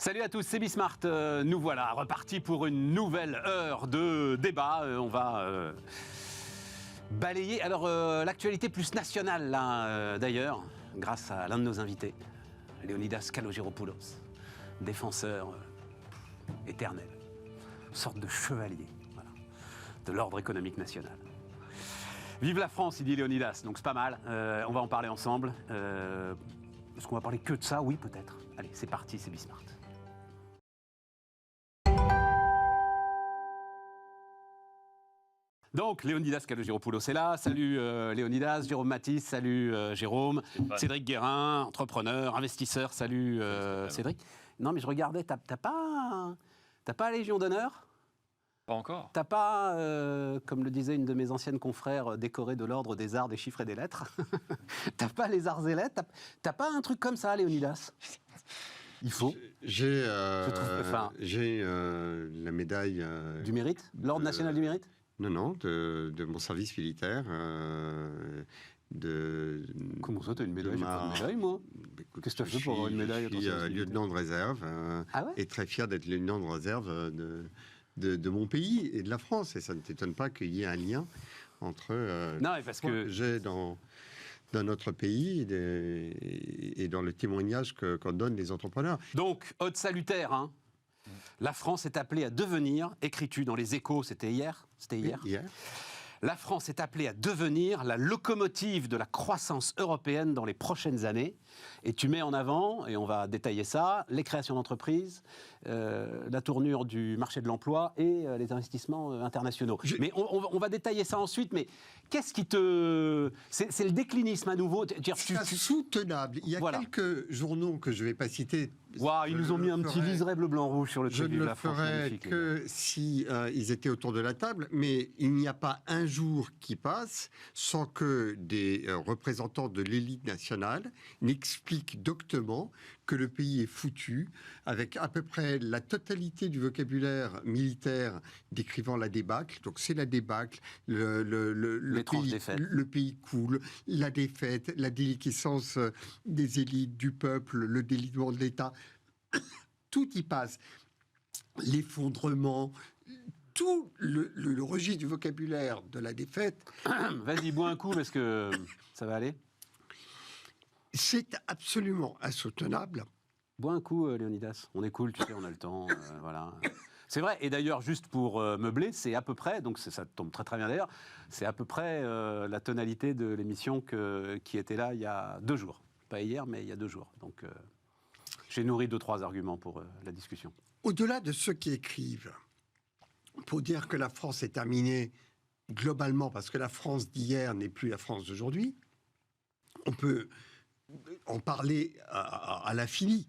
Salut à tous, c'est Bismart. Nous voilà repartis pour une nouvelle heure de débat. On va balayer l'actualité plus nationale, là, d'ailleurs, grâce à l'un de nos invités, Léonidas Kalogeropoulos, défenseur éternel, sorte de chevalier voilà, de l'ordre économique national. Vive la France, il dit Léonidas, donc c'est pas mal. On va en parler ensemble. Est-ce qu'on va parler que de ça? Oui, peut-être. Allez, c'est parti, c'est Bismart. Donc, Léonidas Kalogeropoulos est là. Salut Léonidas, Jérôme Mathis, salut Jérôme. Cédric Guérin, entrepreneur, investisseur, salut Cédric. Non, mais je regardais, t'as pas la Légion d'honneur? Pas encore. T'as pas, comme le disait une de mes anciennes confrères, décoré de l'ordre des arts, des chiffres et des lettres. T'as pas les arts et lettres. T'as pas un truc comme ça, Léonidas? Il faut. J'ai la médaille... du mérite? L'ordre national du mérite? Non, de mon service militaire. Comment ça, t'as une médaille? J'ai pas de médaille, moi. Qu'est-ce que tu as fait pour avoir une médaille? Je suis lieutenant de réserve et très fier d'être lieutenant de réserve de mon pays et de la France. Et ça ne t'étonne pas qu'il y ait un lien entre non, parce que j'ai dans notre pays et dans le témoignage qu'en donnent les entrepreneurs. Donc, ode salutaire, hein. La France est appelée à devenir, écris-tu dans les Échos, c'était hier. La France est appelée à devenir la locomotive de la croissance européenne dans les prochaines années. Et tu mets en avant, et on va détailler ça, les créations d'entreprises, la tournure du marché de l'emploi et les investissements internationaux. Mais on va détailler ça ensuite, mais qu'est-ce qui te... C'est le déclinisme à nouveau. C'est soutenable. Il y a quelques journaux que je ne vais pas citer. Wow, ils nous ont mis un petit liseré bleu, blanc, rouge sur le truc de la France. Je ne le ferai que si ils étaient autour de la table, mais il n'y a pas un jour qui passe sans que des représentants de l'élite nationale n'expliquent doctement que le pays est foutu, avec à peu près la totalité du vocabulaire militaire décrivant la débâcle. Donc c'est la débâcle, le pays coule, la défaite, la déliquescence des élites, du peuple, le délitement de l'État. Tout y passe. L'effondrement, tout le registre du vocabulaire de la défaite. Vas-y, bois un coup parce que ça va aller. C'est absolument insoutenable. Bois un coup, Léonidas. On est cool, tu sais, on a le temps. Voilà. C'est vrai. Et d'ailleurs, juste pour meubler, c'est à peu près, donc ça tombe très très bien d'ailleurs, c'est à peu près la tonalité de l'émission qui était là il y a 2 jours. Pas hier, mais il y a 2 jours. Donc, j'ai nourri 2-3 arguments pour la discussion. Au-delà de ceux qui écrivent, pour dire que la France est terminée globalement, parce que la France d'hier n'est plus la France d'aujourd'hui, on peut en parler à l'infini.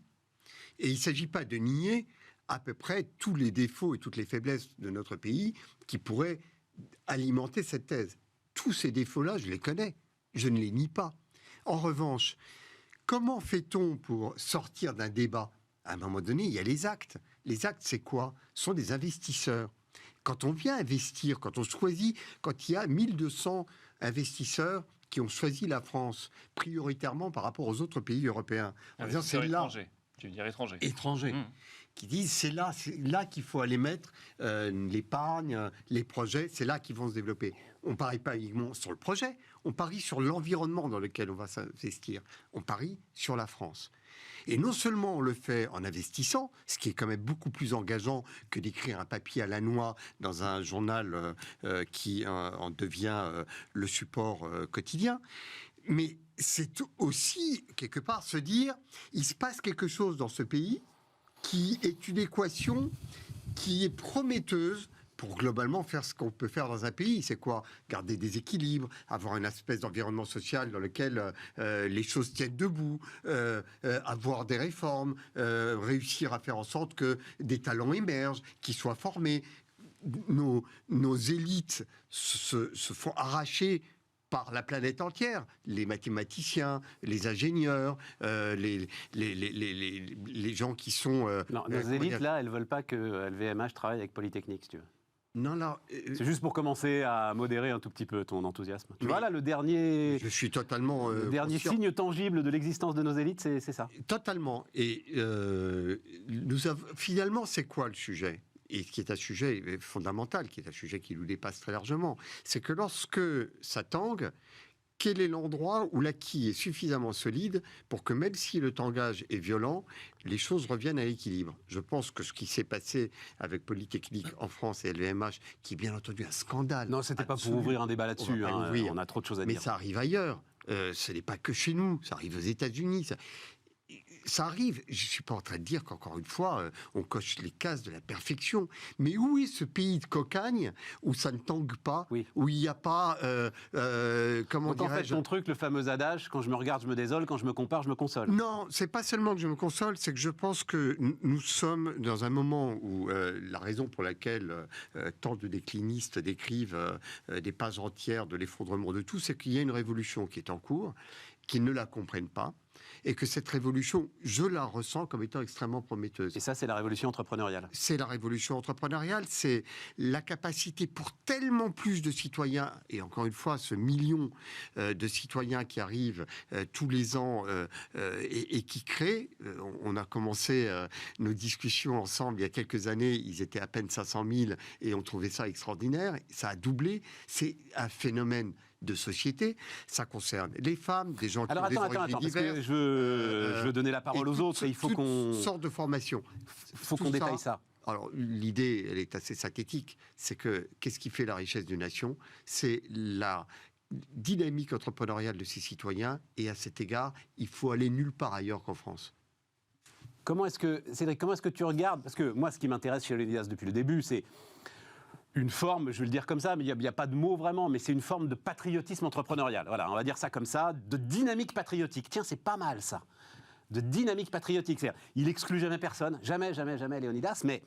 Et il ne s'agit pas de nier à peu près tous les défauts et toutes les faiblesses de notre pays qui pourraient alimenter cette thèse. Tous ces défauts-là, je les connais. Je ne les nie pas. En revanche, comment fait-on pour sortir d'un débat? À un moment donné, il y a les actes. Les actes, c'est quoi? Ce sont des investisseurs. Quand on vient investir, quand on choisit, quand il y a 1200 investisseurs qui ont choisi la France prioritairement par rapport aux autres pays européens. C'est étranger. Tu veux dire étranger. Étranger. Qui disent c'est là qu'il faut aller mettre l'épargne, les projets, c'est là qu'ils vont se développer. On ne parie pas uniquement sur le projet, on parie sur l'environnement dans lequel on va s'investir. On parie sur la France. Et non seulement on le fait en investissant, ce qui est quand même beaucoup plus engageant que d'écrire un papier à la noix dans un journal qui en devient le support quotidien, mais c'est aussi, quelque part, se dire, il se passe quelque chose dans ce pays qui est une équation qui est prometteuse pour globalement faire ce qu'on peut faire dans un pays. C'est quoi? Garder des équilibres, avoir une espèce d'environnement social dans lequel les choses tiennent debout, avoir des réformes, réussir à faire en sorte que des talents émergent, qu'ils soient formés. Nos élites se font arracher par la planète entière, les mathématiciens, les ingénieurs, les gens qui sont... Non, nos élites, là, elles ne veulent pas que LVMH travaille avec Polytechnique, si tu veux. Non, là, C'est juste pour commencer à modérer un tout petit peu ton enthousiasme. Tu vois là, le dernier je suis totalement conscient. signe tangible de l'existence de nos élites, c'est ça. Totalement. Et finalement, c'est quoi le sujet ? Et qui est un sujet fondamental, qui est un sujet qui nous dépasse très largement, c'est que lorsque ça tangue, quel est l'endroit où l'acquis est suffisamment solide pour que même si le tangage est violent, les choses reviennent à l'équilibre. Je pense que ce qui s'est passé avec Polytechnique en France et LVMH, qui est bien entendu un scandale. Non, c'était pas pour ouvrir un débat là-dessus. On a trop de choses à dire. Mais ça arrive ailleurs. Ce n'est pas que chez nous. Ça arrive aux États-Unis. Ça arrive, je ne suis pas en train de dire qu'encore une fois, on coche les cases de la perfection. Mais où est ce pays de cocagne où ça ne tangue pas, où il n'y a pas, comment donc, dirais-je... En fait, ton truc, le fameux adage, quand je me regarde, je me désole, quand je me compare, je me console. Non, c'est pas seulement que je me console, c'est que je pense que nous sommes dans un moment où la raison pour laquelle tant de déclinistes décrivent des pages entières de l'effondrement de tout, c'est qu'il y a une révolution qui est en cours, qu'ils ne la comprennent pas, et que cette révolution, je la ressens comme étant extrêmement prometteuse. Et ça, c'est la révolution entrepreneuriale. C'est la révolution entrepreneuriale, c'est la capacité pour tellement plus de citoyens, et encore une fois, ce million de citoyens qui arrivent tous les ans et qui créent. On a commencé nos discussions ensemble il y a quelques années, ils étaient à peine 500 000 et on trouvait ça extraordinaire. Ça a doublé. C'est un phénomène de société, ça concerne les femmes, des gens qui ont des origines diverses. Parce que je veux donner la parole aux autres et il faut qu'on... Toutes sortes de formations. Il faut qu'on détaille ça. Alors, l'idée, elle est assez synthétique, c'est que qu'est-ce qui fait la richesse d'une nation ? C'est la dynamique entrepreneuriale de ses citoyens, et à cet égard, il faut aller nulle part ailleurs qu'en France. Cédric, comment est-ce que tu regardes ? Parce que moi, ce qui m'intéresse chez Leonidas depuis le début, c'est une forme, je vais le dire comme ça, mais il n'y a pas de mot vraiment, mais c'est une forme de patriotisme entrepreneurial. Voilà, on va dire ça comme ça, de dynamique patriotique. Tiens, c'est pas mal ça, de dynamique patriotique. C'est-à-dire, il exclut jamais personne, jamais Leonidas, mais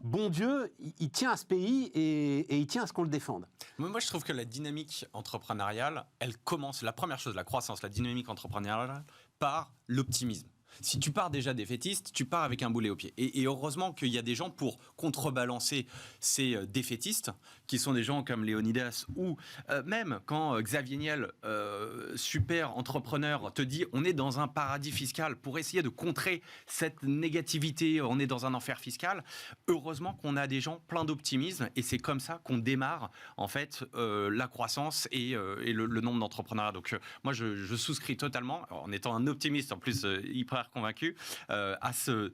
bon Dieu, il tient à ce pays et il tient à ce qu'on le défende. Moi, je trouve que la dynamique entrepreneuriale, elle commence, la première chose, la croissance, la dynamique entrepreneuriale, par l'optimisme. Si tu pars déjà défaitiste, tu pars avec un boulet au pied. Et heureusement qu'il y a des gens pour contrebalancer ces défaitistes, qui sont des gens comme Leonidas, ou même quand Xavier Niel, super entrepreneur, te dit on est dans un paradis fiscal, pour essayer de contrer cette négativité, on est dans un enfer fiscal. Heureusement qu'on a des gens pleins d'optimisme, et c'est comme ça qu'on démarre en fait la croissance et le nombre d'entrepreneurs. Donc moi je souscris totalement, en étant un optimiste en plus hyper convaincu, à ce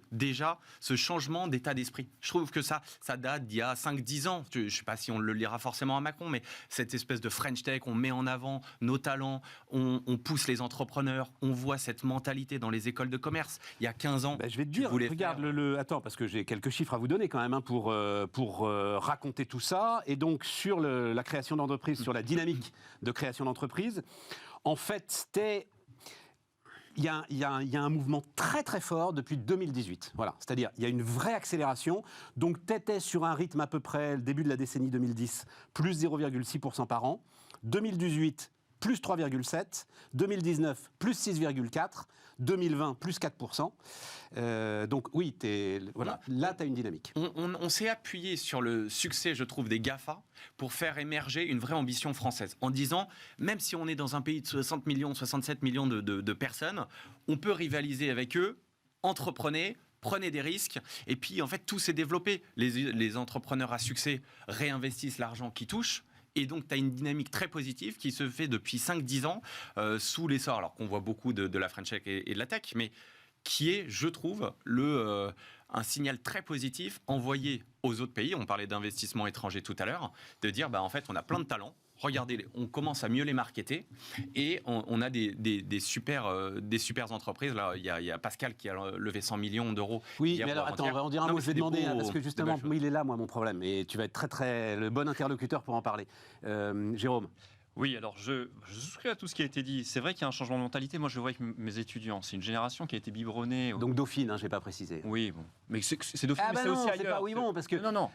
changement d'état d'esprit. Je trouve que ça date d'il y a 5-10 ans. Je ne sais pas si on le lira forcément à Macron, mais cette espèce de French Tech, on met en avant nos talents, on pousse les entrepreneurs, on voit cette mentalité dans les écoles de commerce. Il y a 15 ans, je vais te dire, regarde attends, parce que j'ai quelques chiffres à vous donner quand même pour raconter tout ça. Et donc, sur la création d'entreprises, sur la dynamique de création d'entreprises, en fait, il y a un mouvement très très fort depuis 2018. Voilà, c'est-à-dire il y a une vraie accélération. Donc tu étais sur un rythme à peu près, le début de la décennie 2010, plus 0,6% par an. 2018, plus 3,7%. 2019, plus 6,4%. 2020, plus 4%. Donc oui, là, tu as une dynamique. On s'est appuyé sur le succès, je trouve, des GAFA pour faire émerger une vraie ambition française. En disant, même si on est dans un pays de 60 millions, 67 millions de personnes, on peut rivaliser avec eux, entreprenez, prenez des risques. Et puis, en fait, tout s'est développé. Les entrepreneurs à succès réinvestissent l'argent qu'ils touchent. Et donc, tu as une dynamique très positive qui se fait depuis 5-10 ans sous l'essor, alors qu'on voit beaucoup de la French Tech et de la tech, mais qui est, je trouve, un signal très positif envoyé aux autres pays. On parlait d'investissement étranger tout à l'heure, de dire, en fait, on a plein de talents. Regardez, on commence à mieux les marketer et on a des super entreprises. Là, il y a Pascal qui a levé 100 millions d'euros. Oui, mais alors attends, on va en dire un mot. Je vais demander, parce que justement, il est là, moi, mon problème. Et tu vas être très, très le bon interlocuteur pour en parler. Jérôme. Oui, alors je souscris à tout ce qui a été dit. C'est vrai qu'il y a un changement de mentalité. Moi, je le vois avec mes étudiants. C'est une génération qui a été biberonnée. Donc Dauphine, je ne vais pas préciser. Oui, bon. Mais c'est Dauphine, Ah mais bah c'est non, aussi c'est ailleurs. pas oui bon, parce que Non.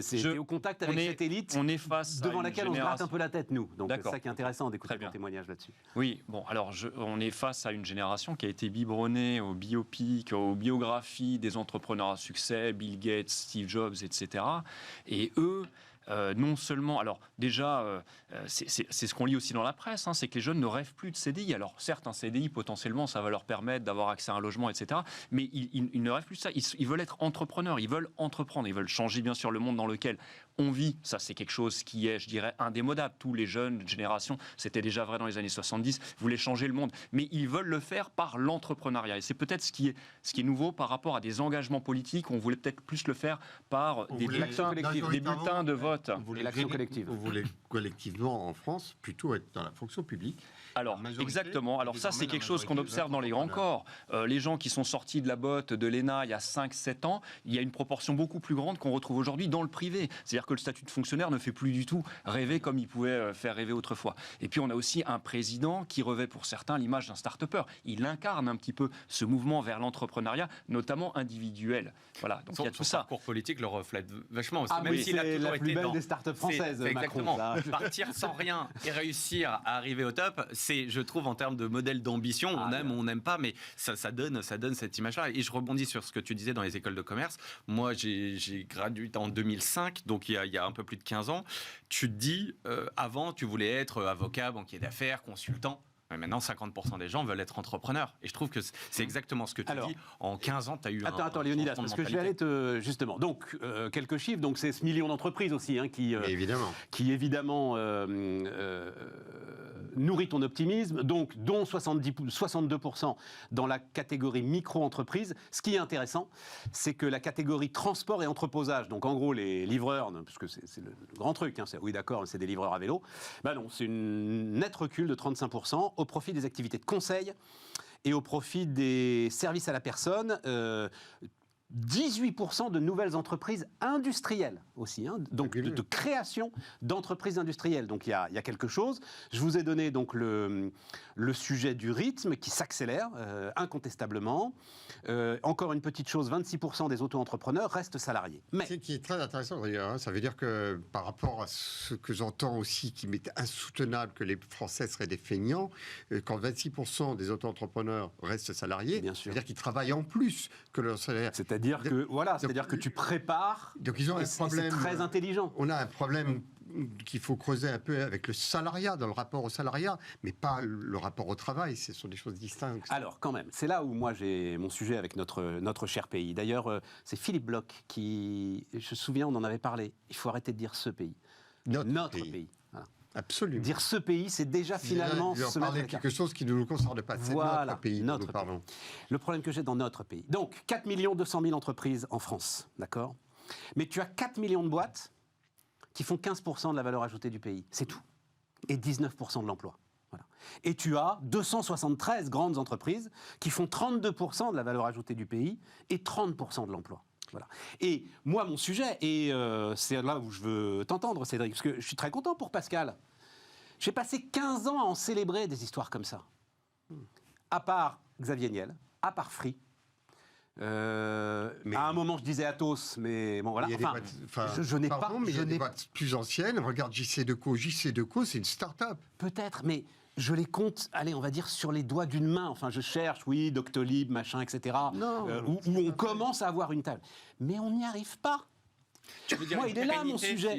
c'est au contact avec cette élite On est face devant à laquelle une on se gratte génération. un peu la tête, nous. Donc c'est D'accord. ça qui est intéressant d'écouter Très ton bien. témoignage là-dessus. Oui, bon, alors on est face à une génération qui a été biberonnée aux biopics, aux biographies des entrepreneurs à succès, Bill Gates, Steve Jobs, etc. Et eux, non seulement, alors déjà, c'est ce qu'on lit aussi dans la presse, c'est que les jeunes ne rêvent plus de CDI. Alors certes, un CDI, potentiellement, ça va leur permettre d'avoir accès à un logement, etc. Mais ils ne rêvent plus de ça. Ils veulent être entrepreneurs, ils veulent entreprendre, ils veulent changer bien sûr le monde dans lequel on vit. Ça, c'est quelque chose qui est, je dirais, indémodable. Tous les jeunes générations, c'était déjà vrai dans les années 70, voulaient changer le monde. Mais ils veulent le faire par l'entrepreneuriat. Et c'est peut-être ce qui est nouveau par rapport à des engagements politiques. On voulait peut-être plus le faire par des bulletins de vote. L'action collective. Vous voulez collectivement en France plutôt être dans la fonction publique. Alors, exactement. Alors ça, c'est quelque chose qu'on observe dans les grands corps. Les gens qui sont sortis de la botte de l'ENA il y a 5-7 ans, il y a une proportion beaucoup plus grande qu'on retrouve aujourd'hui dans le privé. C'est-à-dire que le statut de fonctionnaire ne fait plus du tout rêver comme il pouvait faire rêver autrefois. Et puis, on a aussi un président qui revêt pour certains l'image d'un start-upper. Il incarne un petit peu ce mouvement vers l'entrepreneuriat, notamment individuel. Voilà, donc il y a tout ça. Son parcours politique le reflète vachement aussi. Ah, même oui, s'il a c'est toujours la plus été belle dans... des startups françaises, C'est Macron. exactement. Là. Partir sans rien et réussir à arriver au top, c'est, je trouve, en termes de modèle d'ambition, on aime ou on n'aime pas, mais ça donne cette image-là. Et je rebondis sur ce que tu disais dans les écoles de commerce. Moi, j'ai gradué en 2005, donc il y a un peu plus de 15 ans. Tu te dis, avant, tu voulais être avocat, banquier d'affaires, consultant. Mais maintenant, 50% des gens veulent être entrepreneurs. Et je trouve que c'est exactement ce que tu dis. En 15 ans, tu as eu Attends, Léonidas, parce que je vais aller justement. Donc, quelques chiffres. Donc, c'est ce million d'entreprises aussi qui évidemment nourrit ton optimisme. Donc, dont 62% dans la catégorie micro-entreprise. Ce qui est intéressant, c'est que la catégorie transport et entreposage, donc en gros, les livreurs, parce que c'est le grand truc, oui, d'accord, c'est des livreurs à vélo. Ben non, c'est une nette recul de 35%. Au profit des activités de conseil et au profit des services à la personne. 18% de nouvelles entreprises industrielles aussi, donc de création d'entreprises industrielles. Donc il y a quelque chose. Je vous ai donné donc le sujet du rythme qui s'accélère incontestablement. Encore une petite chose, 26% des auto-entrepreneurs restent salariés. Mais c'est qui est très intéressant d'ailleurs. Ça veut dire que par rapport à ce que j'entends aussi, qui m'est insoutenable que les Français seraient des feignants, quand 26% des auto-entrepreneurs restent salariés, ça veut dire qu'ils travaillent en plus que leur salaire. C'est-à-dire que tu prépares. Donc ils ont un problème. C'est très intelligent. On a un problème qu'il faut creuser un peu avec le salariat, dans le rapport au salariat, mais pas le rapport au travail. Ce sont des choses distinctes. Alors, quand même, c'est là où moi j'ai mon sujet avec notre cher pays. D'ailleurs, c'est Philippe Bloch qui, je me souviens, on en avait parlé. Il faut arrêter de dire ce pays. Notre pays. Voilà. Absolument. Dire ce pays, c'est déjà finalement se mettre à l'écart. Quelque chose qui ne nous concerne pas. C'est notre pays. Notre pays. Le problème que j'ai dans notre pays. Donc, 4 200 000 entreprises en France, d'accord ? Mais tu as 4 millions de boîtes qui font 15% de la valeur ajoutée du pays. C'est tout. Et 19% de l'emploi. Voilà. Et tu as 273 grandes entreprises qui font 32% de la valeur ajoutée du pays et 30% de l'emploi. Voilà. Et moi, mon sujet, et c'est là où je veux t'entendre, Cédric, parce que je suis très content pour Pascal. J'ai passé 15 ans à en célébrer des histoires comme ça. À part Xavier Niel, à part Free. À un moment, je disais Atos, mais bon, voilà. Je n'ai pas. Mais il y a des boîtes plus anciennes. Regarde JC Deco. JC Deco, c'est une start-up. Peut-être, mais je les compte, allez, on va dire sur les doigts d'une main. Enfin, je cherche, oui, Doctolib, machin, etc. Où on commence à avoir une table. Mais on n'y arrive pas. Moi, il est là mon sujet.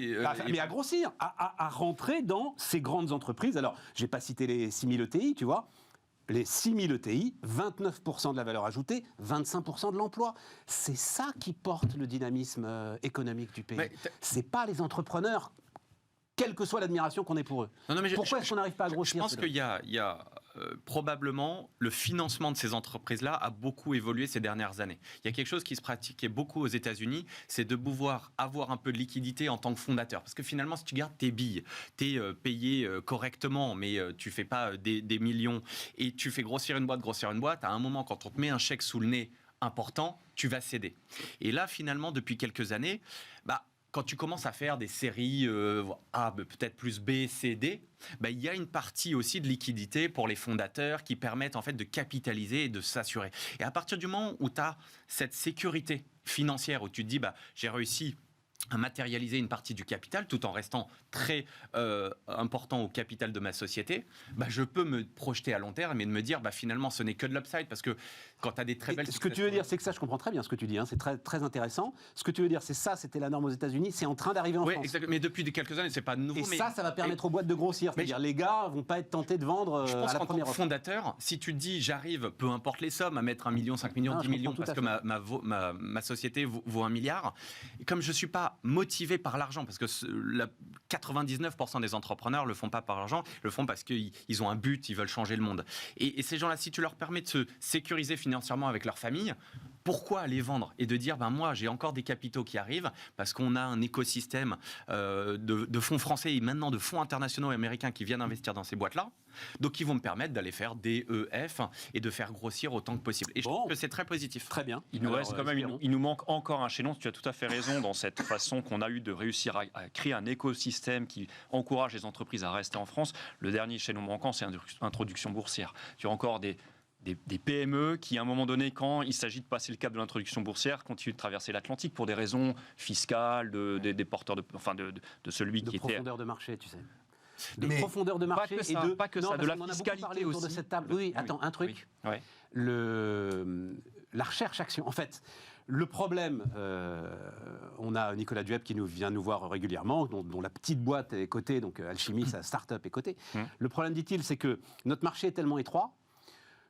Mais à grossir, à rentrer dans ces grandes entreprises. Alors, je n'ai pas cité les 6000 ETI, tu vois. Les 6000 ETI, 29% de la valeur ajoutée, 25% de l'emploi. C'est ça qui porte le dynamisme économique du pays. C'est pas les entrepreneurs, quelle que soit l'admiration qu'on ait pour eux. Pourquoi est-ce qu'on n'arrive pas à grossir ? Je pense qu'il y a probablement le financement de ces entreprises-là a beaucoup évolué ces dernières années. Il y a quelque chose qui se pratiquait beaucoup aux États-Unis, c'est de pouvoir avoir un peu de liquidité en tant que fondateur. Parce que finalement, si tu gardes tes billes, tu es payé correctement, mais tu fais pas des millions, et tu fais grossir une boîte, à un moment, quand on te met un chèque sous le nez important, tu vas céder. Et là, finalement, depuis quelques années, quand tu commences à faire des séries A, peut-être plus B, C, D, il y a une partie aussi de liquidité pour les fondateurs qui permettent en fait de capitaliser et de s'assurer. Et à partir du moment où tu as cette sécurité financière, où tu te dis, j'ai réussi à matérialiser une partie du capital tout en restant très important au capital de ma société, je peux me projeter à long terme et de me dire finalement ce n'est que de l'upside, parce que quand tu as des très belles... Ce que tu veux dire, c'est que ça, je comprends très bien ce que tu dis, c'est très, très intéressant. Ce que tu veux dire, c'est ça, c'était la norme aux États-Unis, c'est en train d'arriver en France. Oui, exactement, mais depuis quelques années, c'est pas nouveau. Et ça va permettre aux boîtes de grossir, c'est-à-dire les gars vont pas être tentés de vendre je pense à la qu'en tant première que offre. fondateur, si tu te dis j'arrive, peu importe les sommes, à mettre 1 million, 5 millions, 10 millions, parce que ma société vaut 1 milliard, et comme je suis pas motivé par l'argent, parce que 99% des entrepreneurs le font pas par l'argent, le font parce qu'ils ont un but, ils veulent changer le monde. Et ces gens-là, si tu leur permets de se sécuriser financièrement avec leur famille, pourquoi aller vendre et de dire moi j'ai encore des capitaux qui arrivent parce qu'on a un écosystème de fonds français et maintenant de fonds internationaux et américains qui viennent investir dans ces boîtes-là, donc ils vont me permettre d'aller faire des EF et de faire grossir autant que possible. Et je trouve que c'est très positif. Très bien. Il nous reste quand même, il nous manque encore un chaînon. Tu as tout à fait raison dans cette façon qu'on a eu de réussir à créer un écosystème qui encourage les entreprises à rester en France. Le dernier chaînon manquant, c'est l'introduction boursière. Tu as encore des PME qui, à un moment donné, quand il s'agit de passer le cap de l'introduction boursière, continuent de traverser l'Atlantique pour des raisons fiscales, des porteurs de celui qui était... De profondeur de marché, tu sais. De Mais profondeur de marché pas que ça, de la fiscalité autour de aussi. cette table. Oui, attends, un truc. Oui. Ouais. La recherche-action. En fait, le problème, on a Nicolas Dueb qui vient nous voir régulièrement, dont la petite boîte est cotée, donc Alchimie, sa start-up est cotée. Le problème, dit-il, c'est que notre marché est tellement étroit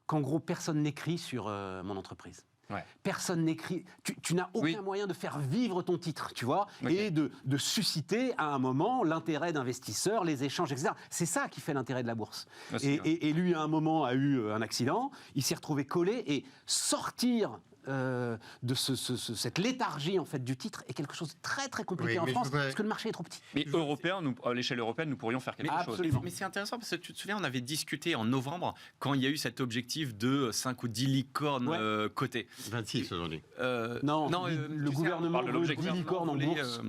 qu'en gros, personne n'écrit sur mon entreprise. Ouais. Personne n'écrit. Tu n'as aucun moyen de faire vivre ton titre, tu vois, et de susciter à un moment l'intérêt d'investisseurs, les échanges, etc. C'est ça qui fait l'intérêt de la bourse. Et lui, à un moment, a eu un accident, il s'est retrouvé collé, et sortir de cette léthargie en fait du titre est quelque chose de très très compliqué en France parce que le marché est trop petit. Mais à l'échelle européenne, nous pourrions faire quelque chose. Mais c'est intéressant parce que tu te souviens, on avait discuté en novembre quand il y a eu cet objectif de 5 ou 10 licornes cotées. 26 aujourd'hui. Le gouvernement parle de veut 10 licornes en bourse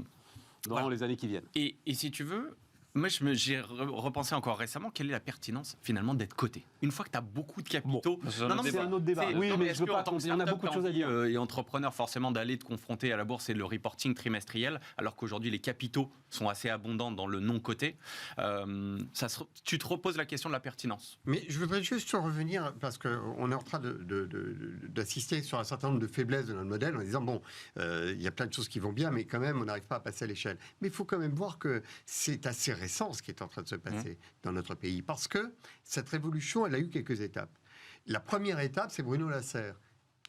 dans les années qui viennent. Et si tu veux, moi, j'ai repensé encore récemment, quelle est la pertinence finalement d'être coté une fois que tu as beaucoup de capitaux. C'est un autre débat. Oui, mais je veux pas. Il y en a beaucoup de choses à dire. Et entrepreneur, forcément, d'aller te confronter à la bourse et le reporting trimestriel, alors qu'aujourd'hui les capitaux sont assez abondants dans le non coté. Tu te reposes la question de la pertinence. Mais je voudrais juste revenir parce qu'on est en train d'assister sur un certain nombre de faiblesses de notre modèle en disant il y a plein de choses qui vont bien, mais quand même on n'arrive pas à passer à l'échelle. Mais il faut quand même voir que c'est assez récent ce qui est en train de se passer dans notre pays, parce que cette révolution, elle a eu quelques étapes. La première étape, c'est Bruno Lasserre,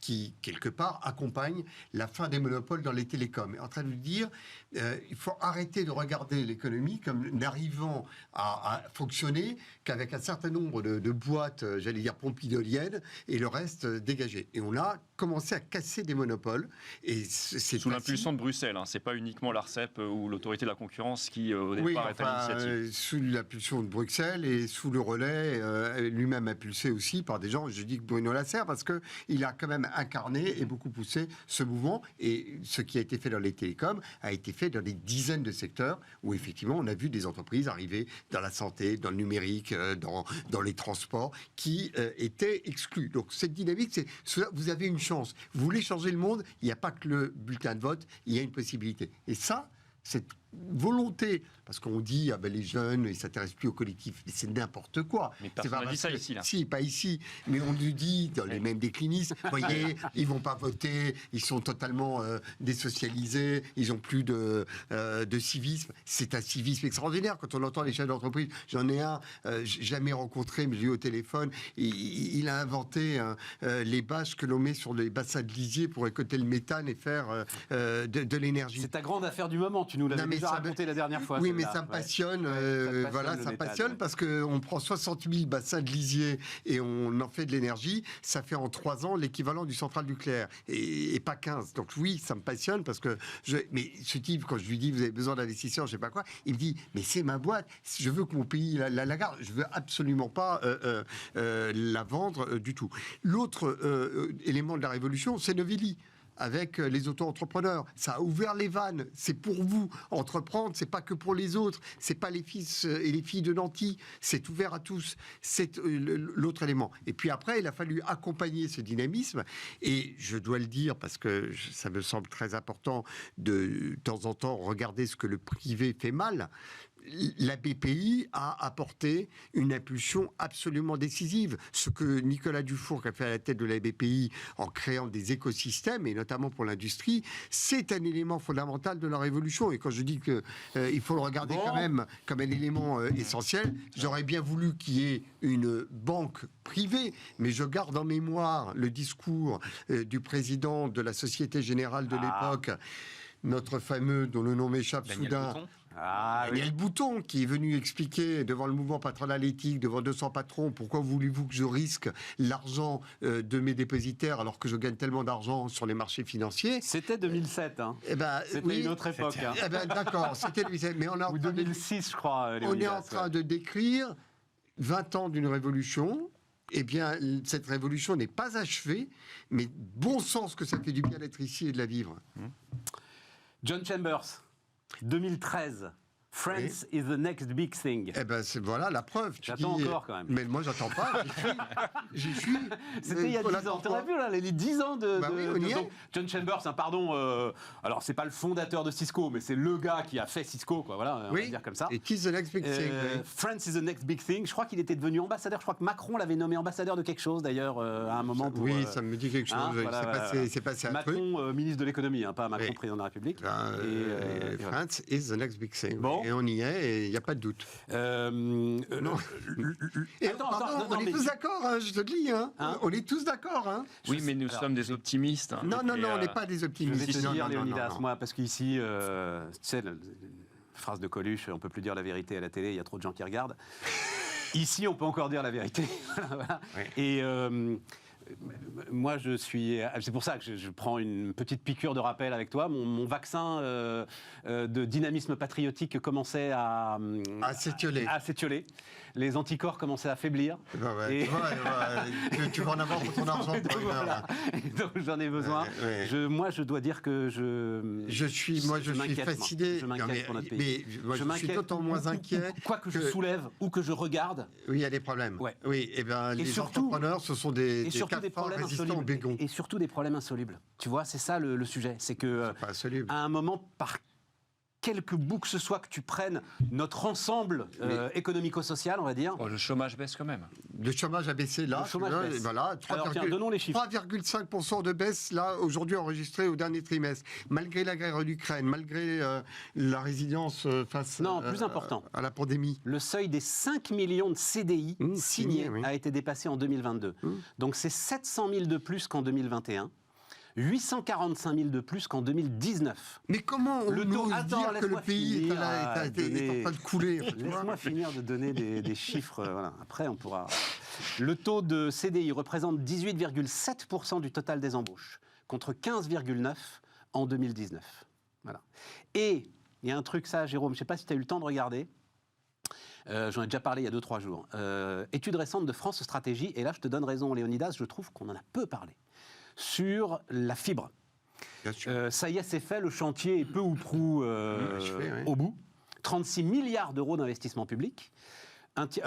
qui, quelque part, accompagne la fin des monopoles dans les télécoms. Et en train de dire, il faut arrêter de regarder l'économie comme n'arrivant à fonctionner qu'avec un certain nombre de boîtes, j'allais dire pompidoliennes, et le reste dégagé. Et on a commencé à casser des monopoles. Et c'est sous l'impulsion de Bruxelles, hein. C'est pas uniquement l'ARCEP ou l'autorité de la concurrence qui, au départ, est à l'initiative. Sous l'impulsion de Bruxelles et sous le relais, lui-même impulsé aussi par des gens, je dis que Bruno Lasserre, parce qu'il a quand même incarné et beaucoup poussé ce mouvement. Et ce qui a été fait dans les télécoms a été fait dans des dizaines de secteurs où, effectivement, on a vu des entreprises arriver dans la santé, dans le numérique, dans les transports, qui étaient exclus. Donc, cette dynamique, vous avez une chance. Vous voulez changer le monde, il n'y a pas que le bulletin de vote, il y a une possibilité. Et ça, cette volonté, parce qu'on dit les jeunes, ils ne s'intéressent plus au collectif, mais c'est n'importe quoi. Mais personne n'a dit ça ici, là. Si, pas ici, mais on nous dit, dans les mêmes déclinistes, voyez, ils ne vont pas voter, ils sont totalement désocialisés, ils n'ont plus de civisme. C'est un civisme extraordinaire quand on entend les chefs d'entreprise. J'en ai un, jamais rencontré, mais j'ai eu au téléphone, il a inventé les bâches que l'on met sur les bassins de lisier pour récolter le méthane et faire de l'énergie. C'est ta grande affaire du moment, tu nous l'avais déjà raconté la dernière fois. Oui, mais ça me passionne. Ça me passionne parce qu'on prend 60 000 bassins de lisier et on en fait de l'énergie. Ça fait en 3 ans l'équivalent du central nucléaire et pas 15. Donc oui, ça me passionne parce que... Mais ce type, quand je lui dis, vous avez besoin d'investisseurs, je sais pas quoi, il me dit, mais c'est ma boîte. Je veux que mon pays la garde. Je veux absolument pas la vendre du tout. L'autre élément de la révolution, c'est Novelli. avec les auto-entrepreneurs. Ça a ouvert les vannes. C'est pour vous. Entreprendre, c'est pas que pour les autres. C'est pas les fils et les filles de nantis. C'est ouvert à tous. C'est l'autre élément. Et puis après, il a fallu accompagner ce dynamisme. Et je dois le dire, parce que ça me semble très important de temps en temps regarder ce que le privé fait mal. La BPI a apporté une impulsion absolument décisive. Ce que Nicolas Dufour a fait à la tête de la BPI en créant des écosystèmes, et notamment pour l'industrie, c'est un élément fondamental de la révolution. Et quand je dis qu'il faut le regarder quand même comme un élément essentiel, j'aurais bien voulu qu'il y ait une banque privée, mais je garde en mémoire le discours du président de la Société Générale de l'époque, notre fameux, dont le nom m'échappe Daniel soudain, Bouton. Daniel Bouton, qui est venu expliquer devant le mouvement patronal éthique, devant 200 patrons, pourquoi voulez-vous que je risque l'argent de mes dépositaires alors que je gagne tellement d'argent sur les marchés financiers. C'était 2007, hein. C'était une autre époque. Hein. D'accord, c'était 2007. Mais on est en Ou train 2006, je crois. on est en train de décrire 20 ans d'une révolution. Eh bien, cette révolution n'est pas achevée, mais bon sens que ça fait du bien d'être ici et de la vivre. John Chambers, 2013. France is the next big thing. Eh ben, voilà la preuve. J'attends encore quand même. Mais moi, j'attends pas. J'y suis. C'était il y a 10 ans. T'aurais vu là, les 10 ans de. Donc, John Chambers, pardon. Alors, c'est pas le fondateur de Cisco, mais c'est le gars qui a fait Cisco, quoi. Voilà, on va dire comme ça. Et is the next big thing. France is the next big thing. Je crois qu'il était devenu ambassadeur. Je crois que Macron l'avait nommé ambassadeur de quelque chose, d'ailleurs, à un moment. Pour, ça me dit quelque chose. C'est passé un truc. Macron, ministre de l'économie, pas Macron, président de la République. France is the next big thing. Bon. Et on y est, et il n'y a pas de doute. Non. On est tous d'accord, hein, je te le dis. On est tous d'accord. Hein. Oui, mais nous sommes des optimistes. Hein, non, on n'est pas des Je vais optimistes. te dire, Non. Léonidas, moi, parce qu'ici, tu sais, phrase de Coluche, on peut plus dire la vérité à la télé, il y a trop de gens qui regardent. Ici, on peut encore dire la vérité. Voilà. Et moi, je suis. C'est pour ça que je prends une petite piqûre de rappel avec toi. Mon vaccin de dynamisme patriotique commençait à s'étioler. Les anticorps commençaient à faiblir. Tu vas en avoir pour ton argent. Donc j'en ai besoin. Moi, je dois dire que je suis fasciné. Je m'inquiète pour notre Mais pays. je suis d'autant moins inquiet. Quoi que je soulève ou que je regarde. Oui, il y a des problèmes. Ouais. Oui, et ben les entrepreneurs, ce sont des problèmes résistants au bégon. Et surtout des problèmes insolubles. Tu vois, c'est ça le sujet. C'est que à un moment, par quelque bout que ce soit que tu prennes notre ensemble économico-social, on va dire. Le chômage baisse quand même. Le chômage a baissé là. Le chômage baisse. Voilà, Alors tiens, donnons les chiffres. 3,5% de baisse là aujourd'hui enregistrée au dernier trimestre. Malgré la guerre en Ukraine, malgré la résilience face plus important. À la pandémie. Le seuil des 5 millions de CDI signés a été dépassé en 2022. Donc c'est 700 000 de plus qu'en 2021. 845 000 de plus qu'en 2019. Mais comment on ose dire que le pays est en train de couler? Laisse-moi finir de donner des chiffres. Voilà. Après, on pourra... Le taux de CDI représente 18,7% du total des embauches, contre 15,9% en 2019. Voilà. Et il y a un truc, ça, Jérôme, je ne sais pas si tu as eu le temps de regarder. J'en ai déjà parlé il y a 2-3 jours. Étude récente de France Stratégie, et là, je te donne raison, Léonidas, je trouve qu'on en a peu parlé. Sur la fibre. Ça y est, c'est fait, le chantier est peu ou prou au bout. 36 milliards d'euros d'investissement public. 36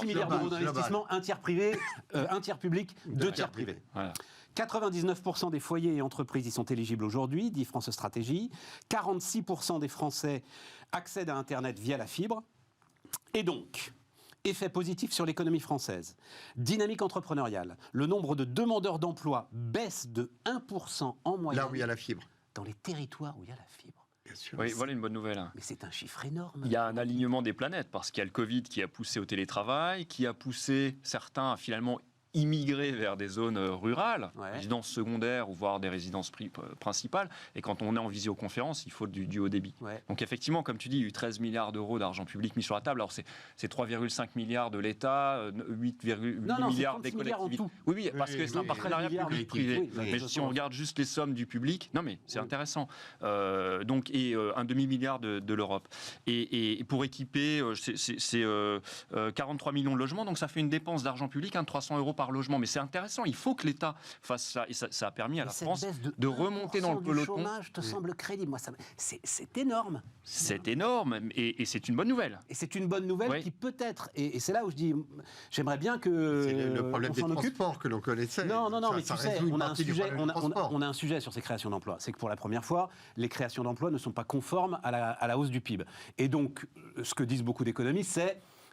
milliards d'euros d'investissement, un tiers privé, un tiers public, deux tiers privés. Voilà. 99% des foyers et entreprises y sont éligibles aujourd'hui, dit France Stratégie. 46% des Français accèdent à Internet via la fibre. Et donc... Effet positif sur l'économie française. Dynamique entrepreneuriale. Le nombre de demandeurs d'emploi baisse de 1% en moyenne. Là où il y a la fibre. Dans les territoires où il y a la fibre. Bien sûr. Oui, voilà une bonne nouvelle. Mais c'est un chiffre énorme. Il y a un alignement des planètes, parce qu'il y a le Covid qui a poussé au télétravail, qui a poussé certains à finalement immigrer vers des zones rurales, résidences secondaires ou voire des résidences principales. Et quand on est en visioconférence, il faut du haut débit. Donc effectivement, comme tu dis, il y a eu 13 milliards d'euros d'argent public mis sur la table. Alors c'est 3,5 milliards de l'État, 8,8 milliards des collectivités. Oui, parce que c'est un partenariat public-privé. Mais si on regarde juste les sommes du public, non mais c'est intéressant. Donc, et un demi-milliard de l'Europe. Et pour équiper, c'est 43 millions de logements, donc ça fait une dépense d'argent public, 300 euros par logement. Mais c'est intéressant, il faut que l'État fasse ça. Et ça a permis à la France de remonter dans le peloton. Le chômage te semble crédible. Moi, c'est énorme. C'est énorme et c'est une bonne nouvelle. Et c'est une bonne nouvelle Oui. qui peut-être, et c'est là où je dis, j'aimerais bien que C'est le problème on des s'en occupe. transports que l'on connaissait. Non, mais Ça tu sais, résout une on a, un partie du sujet, problème des transports. on a un sujet sur ces créations d'emplois. C'est que pour la première fois, les créations d'emplois ne sont pas conformes à la hausse du PIB. Et donc, ce que disent beaucoup d'économistes,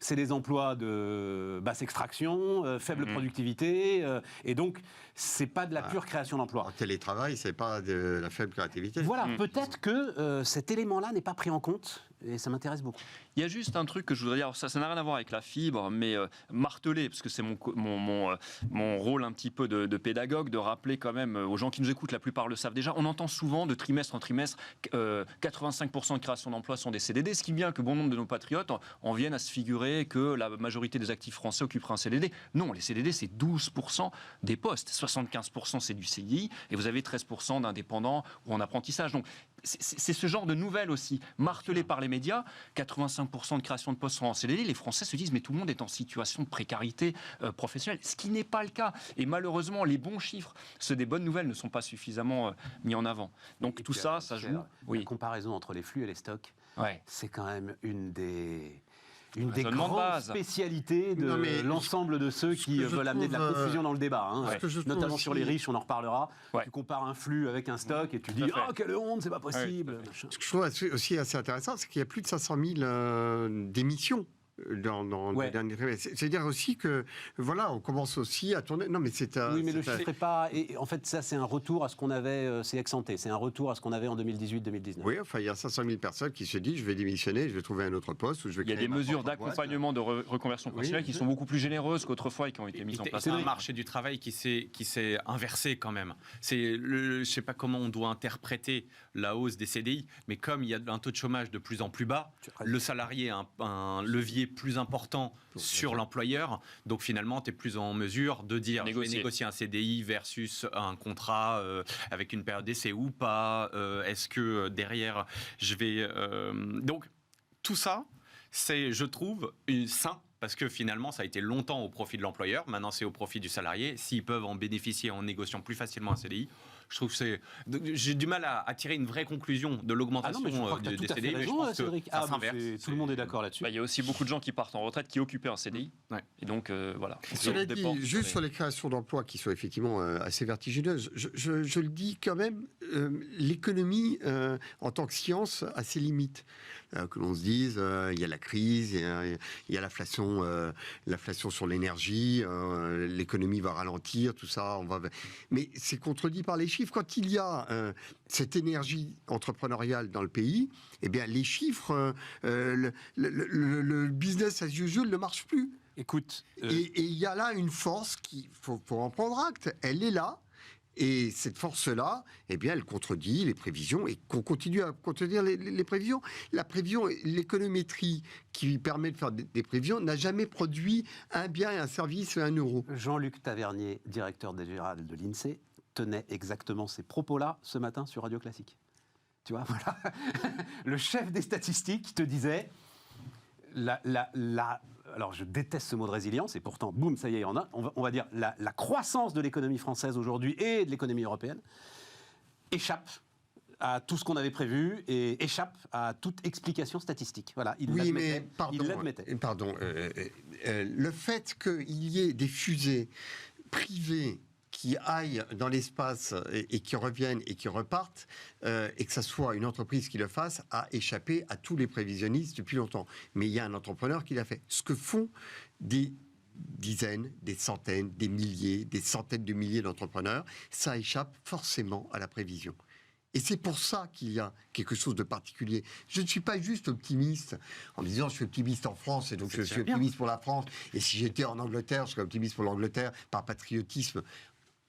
c'est des emplois de basse extraction, faible productivité, et donc c'est pas de la pure création d'emplois. En télétravail, c'est pas de la faible créativité. Voilà, peut-être que cet élément-là n'est pas pris en compte, et ça m'intéresse beaucoup. Il y a juste un truc que je voudrais dire, ça n'a rien à voir avec la fibre, mais marteler, parce que c'est mon rôle un petit peu de pédagogue, de rappeler quand même aux gens qui nous écoutent, la plupart le savent déjà, on entend souvent de trimestre en trimestre, 85% de création d'emplois sont des CDD, ce qui est bien que bon nombre de nos patriotes en viennent à se figurer que la majorité des actifs français occuperaient un CDD. Non, les CDD, c'est 12% des postes, 75% c'est du CDI, et vous avez 13% d'indépendants ou en apprentissage. Donc, c'est ce genre de nouvelles aussi, martelées par les médias. 85% de création de postes sont en CDD. Les Français se disent, mais tout le monde est en situation de précarité professionnelle, ce qui n'est pas le cas. Et malheureusement, les bons chiffres, ceux des bonnes nouvelles, ne sont pas suffisamment mis en avant. Donc tout ça, ça joue. La comparaison entre les flux et les stocks, c'est quand même une des grandes spécialités de l'ensemble de ceux qui veulent amener de la confusion dans le débat. Notamment sur les riches, on en reparlera. Tu compares un flux avec un stock et tu dis « Ah, quelle honte, c'est pas possible !» Ce que je trouve aussi assez intéressant, c'est qu'il y a plus de 500 000 démissions dans le dernier trimestre. C'est-à-dire aussi que, voilà, on commence aussi à tourner... Non, mais oui, mais le chiffre n'est pas... Et en fait, ça, c'est un retour à ce qu'on avait... c'est ex-ante, c'est un retour à ce qu'on avait en 2018-2019. Oui, enfin, il y a 500 000 personnes qui se disent, je vais démissionner, je vais trouver un autre poste, ou je vais créer... Il y a des mesures d'accompagnement de reconversion professionnelle qui sont beaucoup plus généreuses qu'autrefois et qui ont été mises en place. C'est un marché du travail qui s'est inversé quand même. Je ne sais pas comment on doit interpréter la hausse des CDI, mais comme il y a un taux de chômage de plus en plus bas, le salarié a un levier plus important sur l'employeur, donc finalement tu es plus en mesure de dire je vais négocier un CDI versus un contrat avec une période d'essai ou pas, est-ce que derrière je vais... Donc tout ça, c'est, je trouve, sain, parce que finalement, ça a été longtemps au profit de l'employeur, maintenant c'est au profit du salarié. S'ils peuvent en bénéficier en négociant plus facilement un CDI, je trouve que j'ai du mal à tirer une vraie conclusion de l'augmentation des CDI. Mais je pense que ça s'inverse. Tout le monde est d'accord là-dessus. Il y a aussi beaucoup de gens qui partent en retraite qui occupaient un CDI. Et donc, voilà. Cela dit, juste sur les créations d'emplois qui sont effectivement assez vertigineuses, je le dis quand même, l'économie en tant que science a ses limites. Que l'on se dise, il y a la crise, il y a l'inflation sur l'énergie, l'économie va ralentir, tout ça. Mais c'est contredit par les chiffres. Quand il y a cette énergie entrepreneuriale dans le pays, eh bien, les chiffres, le business as usual ne marche plus. Écoute, et il y a là une force qu'il faut en prendre acte. Elle est là. Et cette force-là, eh bien, elle contredit les prévisions et qu'on continue à contredire les prévisions. La prévision, l'économétrie qui permet de faire des prévisions n'a jamais produit un bien et un service à 1 euro. Jean-Luc Tavernier, directeur général de l'INSEE, tenait exactement ces propos-là ce matin sur Radio Classique. Tu vois, voilà. Le chef des statistiques te disait... Alors, je déteste ce mot de résilience, et pourtant, boum, ça y est, on va dire la croissance de l'économie française aujourd'hui et de l'économie européenne échappe à tout ce qu'on avait prévu et échappe à toute explication statistique. Voilà, il l'admettait. Pardon, le fait qu'il y ait des fusées privées qui aillent dans l'espace et qui reviennent et qui repartent, et que ça soit une entreprise qui le fasse, a échappé à tous les prévisionnistes depuis longtemps. Mais il y a un entrepreneur qui l'a fait. Ce que font des dizaines, des centaines, des milliers, des centaines de milliers d'entrepreneurs, ça échappe forcément à la prévision. Et c'est pour ça qu'il y a quelque chose de particulier. Je ne suis pas juste optimiste en me disant je suis optimiste en France et donc je suis optimiste pour la France. Et si j'étais en Angleterre, je serais optimiste pour l'Angleterre par patriotisme.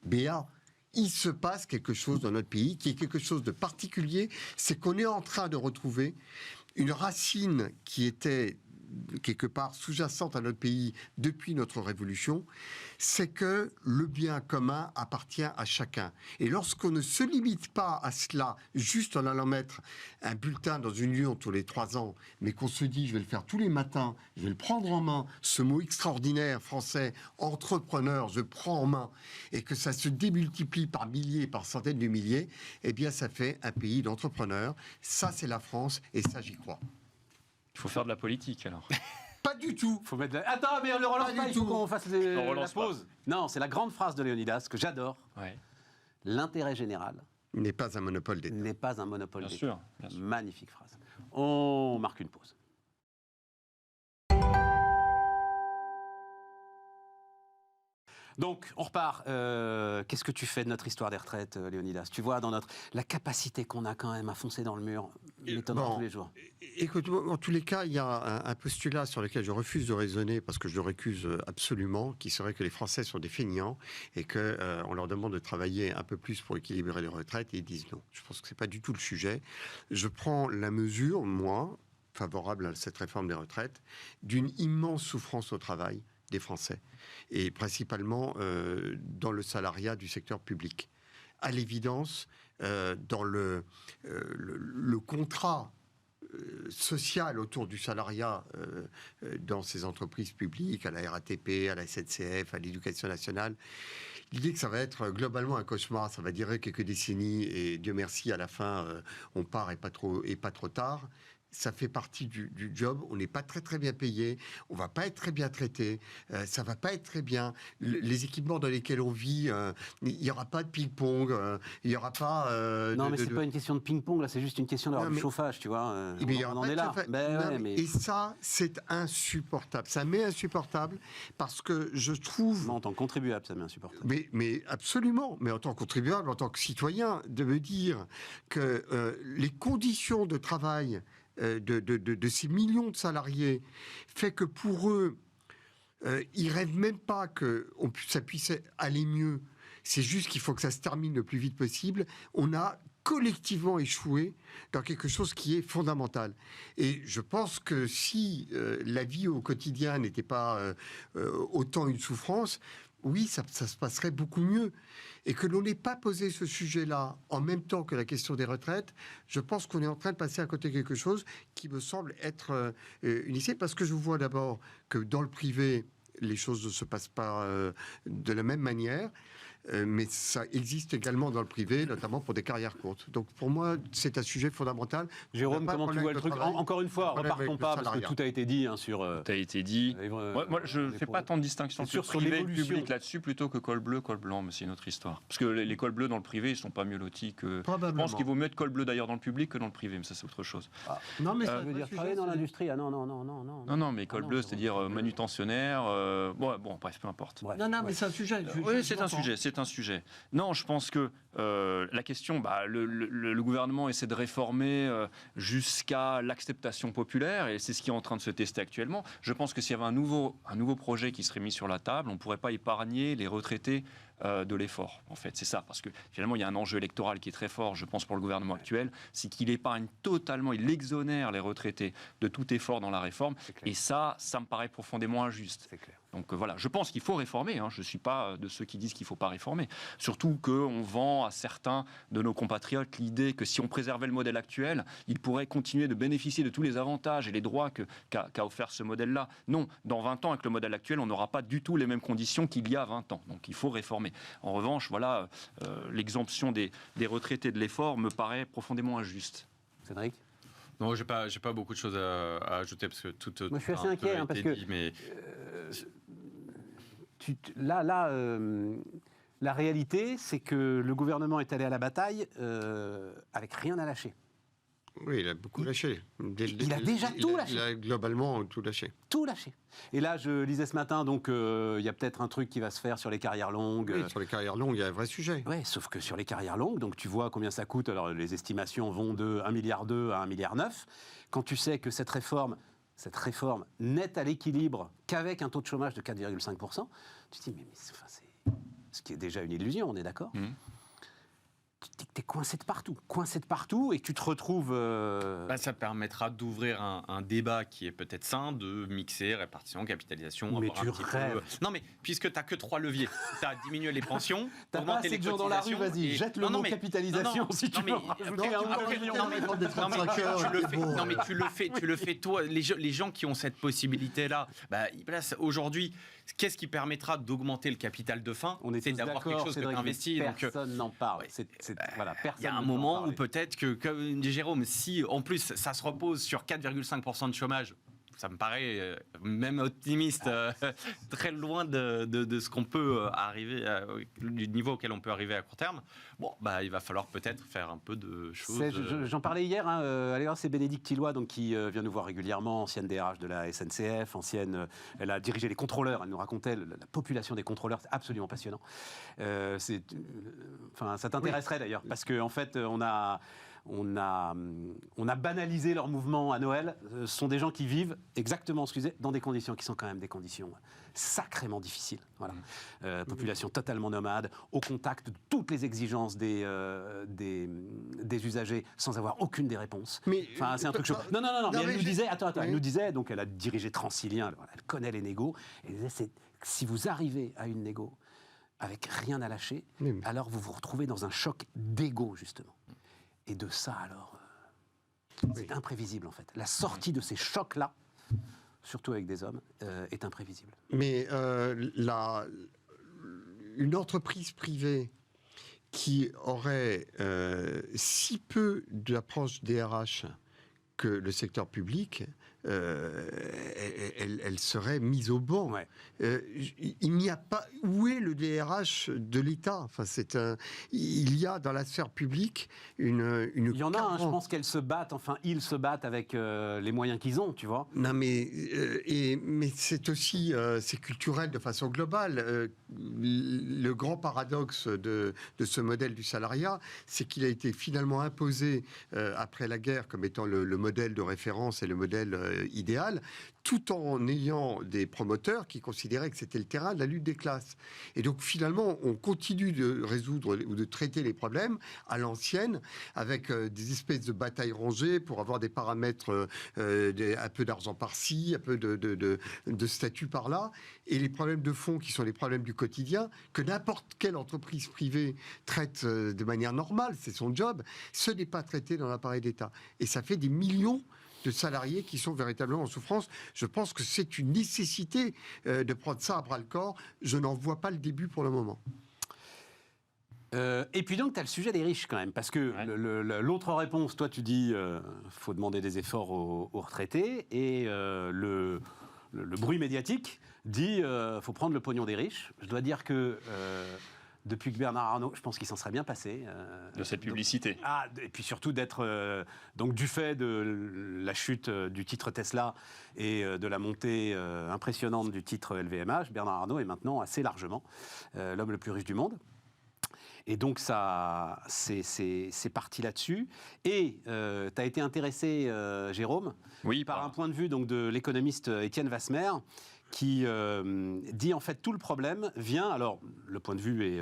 BA, il se passe quelque chose dans notre pays qui est quelque chose de particulier, c'est qu'on est en train de retrouver une racine qui était quelque part sous-jacente à notre pays depuis notre révolution, c'est que le bien commun appartient à chacun. Et lorsqu'on ne se limite pas à cela, juste en allant mettre un bulletin dans une urne tous les 3 ans, mais qu'on se dit, je vais le faire tous les matins, je vais le prendre en main, ce mot extraordinaire français, entrepreneur, je prends en main, et que ça se démultiplie par milliers, par centaines de milliers, eh bien, ça fait un pays d'entrepreneurs. Ça, c'est la France, et ça, j'y crois. Il faut faire de la politique, alors. Pas du tout. Faut mettre Attends, mais on ne relance pas, il faut qu'on fasse la relance pas. pause. Non, c'est la grande phrase de Léonidas que j'adore. Ouais. L'intérêt général N'est pas un monopole d'État. n'est pas un monopole Bien d'État. sûr, bien sûr. Magnifique phrase. On marque une pause. Donc, on repart. Qu'est-ce que tu fais de notre histoire des retraites, Léonidas? Tu vois, dans la capacité qu'on a quand même à foncer dans le mur, m'étonnant tous les jours. Écoute, en tous les cas, il y a un postulat sur lequel je refuse de raisonner parce que je le récuse absolument, qui serait que les Français sont des feignants et qu'on leur demande de travailler un peu plus pour équilibrer les retraites et ils disent non. Je pense que ce n'est pas du tout le sujet. Je prends la mesure, moi, favorable à cette réforme des retraites, d'une immense souffrance au travail des Français, et principalement dans le salariat du secteur public. À l'évidence, dans le contrat social autour du salariat dans ces entreprises publiques, à la RATP, à la SNCF, à l'Éducation nationale, l'idée que ça va être globalement un cauchemar, ça va durer quelques décennies, et Dieu merci, à la fin, on part et pas trop tard. Ça fait partie du job. On n'est pas très très bien payé. On va pas être très bien traité. Ça va pas être très bien. Les équipements dans lesquels on vit, il y aura pas de ping-pong. Il y aura pas. Non, mais c'est pas une question de ping-pong. Là, c'est juste une question d'avoir du chauffage, tu vois. On en est là. Et ça, c'est insupportable. Ça m'est insupportable parce que je trouve. Moi, en tant que contribuable, ça m'est insupportable. Mais absolument. Mais en tant que contribuable, en tant que citoyen, de me dire que les conditions de travail de ces millions de salariés fait que pour eux, ils rêvent même pas que ça puisse aller mieux. C'est juste qu'il faut que ça se termine le plus vite possible. On a collectivement échoué dans quelque chose qui est fondamental. Et je pense que si la vie au quotidien n'était pas autant une souffrance, oui, ça se passerait beaucoup mieux. Et que l'on n'ait pas posé ce sujet-là en même temps que la question des retraites, je pense qu'on est en train de passer à côté de quelque chose qui me semble être initié. Parce que je vois d'abord que dans le privé, les choses ne se passent pas de la même manière. Mais ça existe également dans le privé, notamment pour des carrières courtes. Donc pour moi, c'est un sujet fondamental. Jérôme, comment tu vois le truc? Encore une fois, repartons pas, parce que tout a été dit sur... Tout a été dit. Moi, je ne fais pas tant de distinction sur privé et public là-dessus, plutôt que col bleu, col blanc, mais c'est une autre histoire. Parce que les cols bleus dans le privé, ils ne sont pas mieux lotis que... Je pense qu'il vaut mieux être col bleu d'ailleurs dans le public que dans le privé, mais ça c'est autre chose. Non, mais ça veut dire travailler dans l'industrie. Ah non. Non, mais col bleu, c'est-à-dire manutentionnaire... Bon, bref, peu importe. Non, mais c'est un sujet. Oui, c'est un sujet. Non, je pense que la question, le gouvernement essaie de réformer jusqu'à l'acceptation populaire, et c'est ce qui est en train de se tester actuellement. Je pense que s'il y avait un nouveau projet qui serait mis sur la table, on ne pourrait pas épargner les retraités de l'effort, en fait. C'est ça, parce que finalement, il y a un enjeu électoral qui est très fort, je pense, pour le gouvernement actuel, c'est qu'il épargne totalement, il exonère les retraités de tout effort dans la réforme, et ça me paraît profondément injuste. C'est clair. Donc voilà, je pense qu'il faut réformer, je ne suis pas de ceux qui disent qu'il ne faut pas réformer. Surtout qu'on vend à certains de nos compatriotes l'idée que si on préservait le modèle actuel, ils pourraient continuer de bénéficier de tous les avantages et les droits qu'a offert ce modèle-là. Non, dans 20 ans, avec le modèle actuel, on n'aura pas du tout les mêmes conditions qu'il y a 20 ans. Donc il faut réformer. En revanche, voilà, l'exemption des retraités de l'effort me paraît profondément injuste. Cédric ? Non, j'ai pas beaucoup de choses à ajouter parce que tout. Moi, je suis assez inquiet parce que la réalité, c'est que le gouvernement est allé à la bataille avec rien à lâcher. Oui, il a beaucoup lâché. Il a déjà tout lâché. Il a globalement tout lâché. Tout lâché. Et là, je lisais ce matin, donc il y a peut-être un truc qui va se faire sur les carrières longues. Oui, sur les carrières longues, il y a un vrai sujet. Oui, sauf que sur les carrières longues, donc tu vois combien ça coûte. Alors les estimations vont de 1,2 milliard à 1,9 milliard. Quand tu sais que cette réforme n'est à l'équilibre qu'avec un taux de chômage de 4,5%, tu te dis, mais c'est ce qui est déjà une illusion, on est d'accord ? Tu te dis que t'es coincé de partout, et tu te retrouves... Ça permettra d'ouvrir un débat qui est peut-être sain, de mixer répartition, capitalisation. Mais avoir tu un petit rêves. Non, mais puisque tu n'as que 3 leviers, tu as diminué les pensions, T'as pas assez de gens dans la rue, vas-y, jette le mot capitalisation si tu veux rajouter un million. Tu le fais toi. Les gens qui ont cette possibilité-là, aujourd'hui, qu'est-ce qui permettra d'augmenter le capital de fin? C'est d'avoir quelque chose que tu investis. Personne n'en parle. Il y a un moment où peut-être que, comme dit Jérôme, si en plus ça se repose sur 4,5% de chômage, ça me paraît même optimiste, très loin de ce qu'on peut arriver, du niveau auquel on peut arriver à court terme. Bon, il va falloir peut-être faire un peu de choses. J'en parlais hier. C'est Bénédicte Tilloy, donc qui vient nous voir régulièrement, ancienne DRH de la SNCF, elle a dirigé les contrôleurs. Elle nous racontait la population des contrôleurs, c'est absolument passionnant. Ça t'intéresserait d'ailleurs, parce qu'en fait, on a banalisé leur mouvement à Noël. Ce sont des gens qui vivent exactement, dans des conditions qui sont quand même des conditions sacrément difficiles. Voilà. Population totalement nomade, au contact de toutes les exigences des usagers, sans avoir aucune des réponses. C'est un truc chaud. Non, mais elle nous disait, elle nous disait, donc elle a dirigé Transilien, elle connaît les négos, et elle disait, si vous arrivez à une négo avec rien à lâcher, alors vous vous retrouvez dans un choc d'ego, justement. Et de ça, alors, c'est imprévisible, en fait. La sortie de ces chocs-là, surtout avec des hommes, est imprévisible. Mais une entreprise privée qui aurait si peu d'approche DRH que le secteur public, elle serait mise au banc. Ouais. Il n'y a pas... Où est le DRH de l'État? Il y a dans la sphère publique une il y en a, je pense qu'elles se battent, ils se battent avec les moyens qu'ils ont, tu vois. Non, mais c'est aussi c'est culturel de façon globale. Le grand paradoxe de ce modèle du salariat, c'est qu'il a été finalement imposé après la guerre comme étant le modèle de référence et le modèle idéal, tout en ayant des promoteurs qui considéraient que c'était le terrain de la lutte des classes. Et donc finalement, on continue de résoudre ou de traiter les problèmes à l'ancienne, avec des espèces de batailles rangées pour avoir des paramètres, un peu d'argent par-ci, un peu de statut par-là, et les problèmes de fond qui sont les problèmes du quotidien, que n'importe quelle entreprise privée traite de manière normale, c'est son job, ce n'est pas traité dans l'appareil d'État. Et ça fait des millions de salariés qui sont véritablement en souffrance. Je pense que c'est une nécessité de prendre ça à bras-le-corps. Je n'en vois pas le début pour le moment. Et puis donc, tu as le sujet des riches quand même, parce que l'autre réponse, toi tu dis, faut demander des efforts aux retraités, et le bruit médiatique dit, faut prendre le pognon des riches. Je dois dire que... depuis que Bernard Arnault, je pense qu'il s'en serait bien passé. De cette publicité. Et puis surtout d'être, donc du fait de la chute du titre Tesla et de la montée impressionnante du titre LVMH, Bernard Arnault est maintenant assez largement l'homme le plus riche du monde. Et donc, ça, c'est parti là-dessus. Et tu as été intéressé, Jérôme, par un point de vue donc, de l'économiste Étienne Vasmer, qui dit en fait tout le problème vient, alors le point de vue est